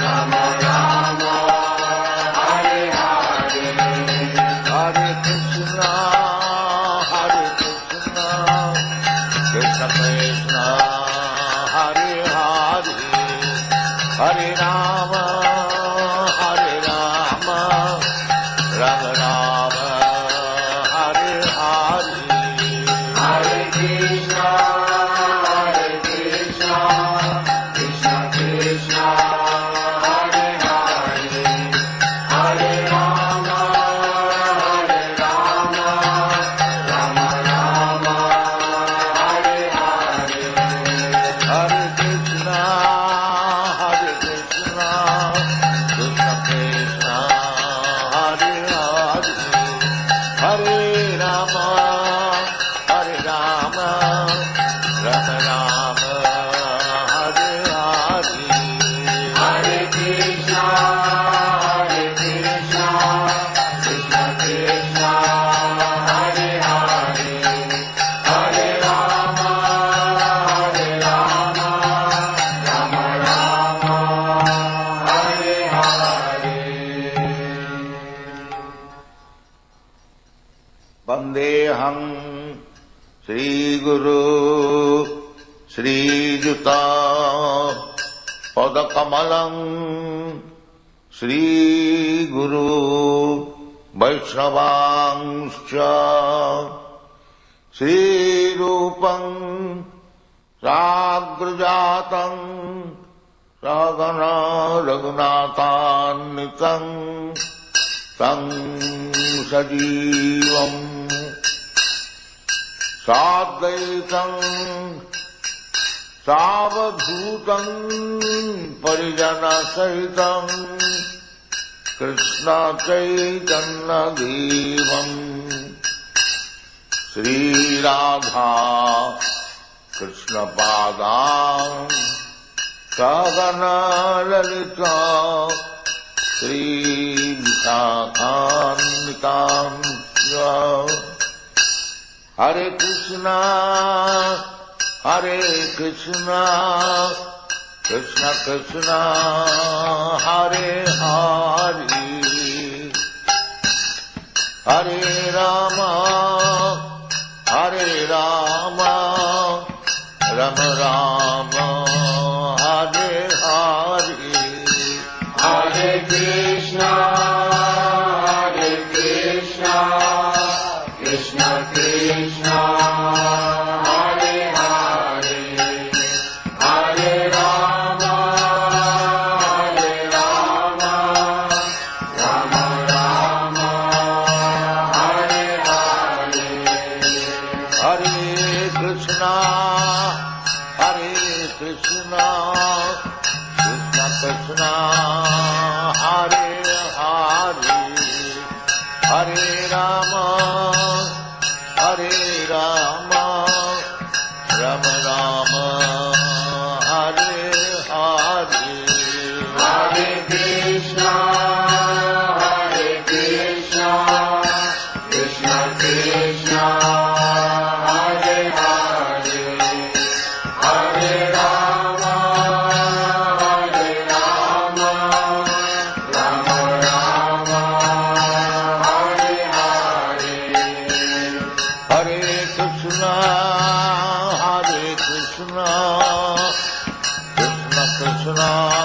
Rama Rama, Hare Hare. Hare Krishna, Krishna Krishna, Hare Hare, Hare Rama, Rama Rama, Hare Hare. Hare Krishna, Hare Krishna, Krishna Krishna, Hare Hare, Hare Rama, Rama Rama, Hare Hare. Hare Krishna, Krishna Krishna, Hare Hare, Hare Rama, Rama Rama, Hare Hare. Hare Krishna, Hare Krishna, Krishna Krishna, Hare Hare, Hare Rama, Rama Rama, Hare Hare. Hare Krishna, Krishna Krishna, Hare Hare, Hare Rama, Rama Rama, Hare Hare. Vandeham Shri Guru Shri Juta पदकमलं श्रीगुरु वैष्णवांश्च श्रीरूपं साग्रजातं सहगना रघुनाथान्वितं तं सजीवं साद्वैतं सावधूतं परिजनसहितं कृष्ण चैतन्यदेवं श्रीराधा कृष्णपादां सहगना ललिता श्रीविशाखान्वितां हरे Krishna Krishna Krishna Hare Hare Hare Ram Ram Ram Hare Hare Hare Krishna, Krishna Krishna, Hare Hare, Hare Rama, Rama Rama, Hare Hare. हरे Krishna Krishna Krishna Hare Hare Hare Ram Ram Ram Hare Hare Hare Krishna, Krishna Krishna, Hare Hare, Hare Rama, Rama Rama, Hare Hare. हरे कृष्णा कृष्ण कृष्ण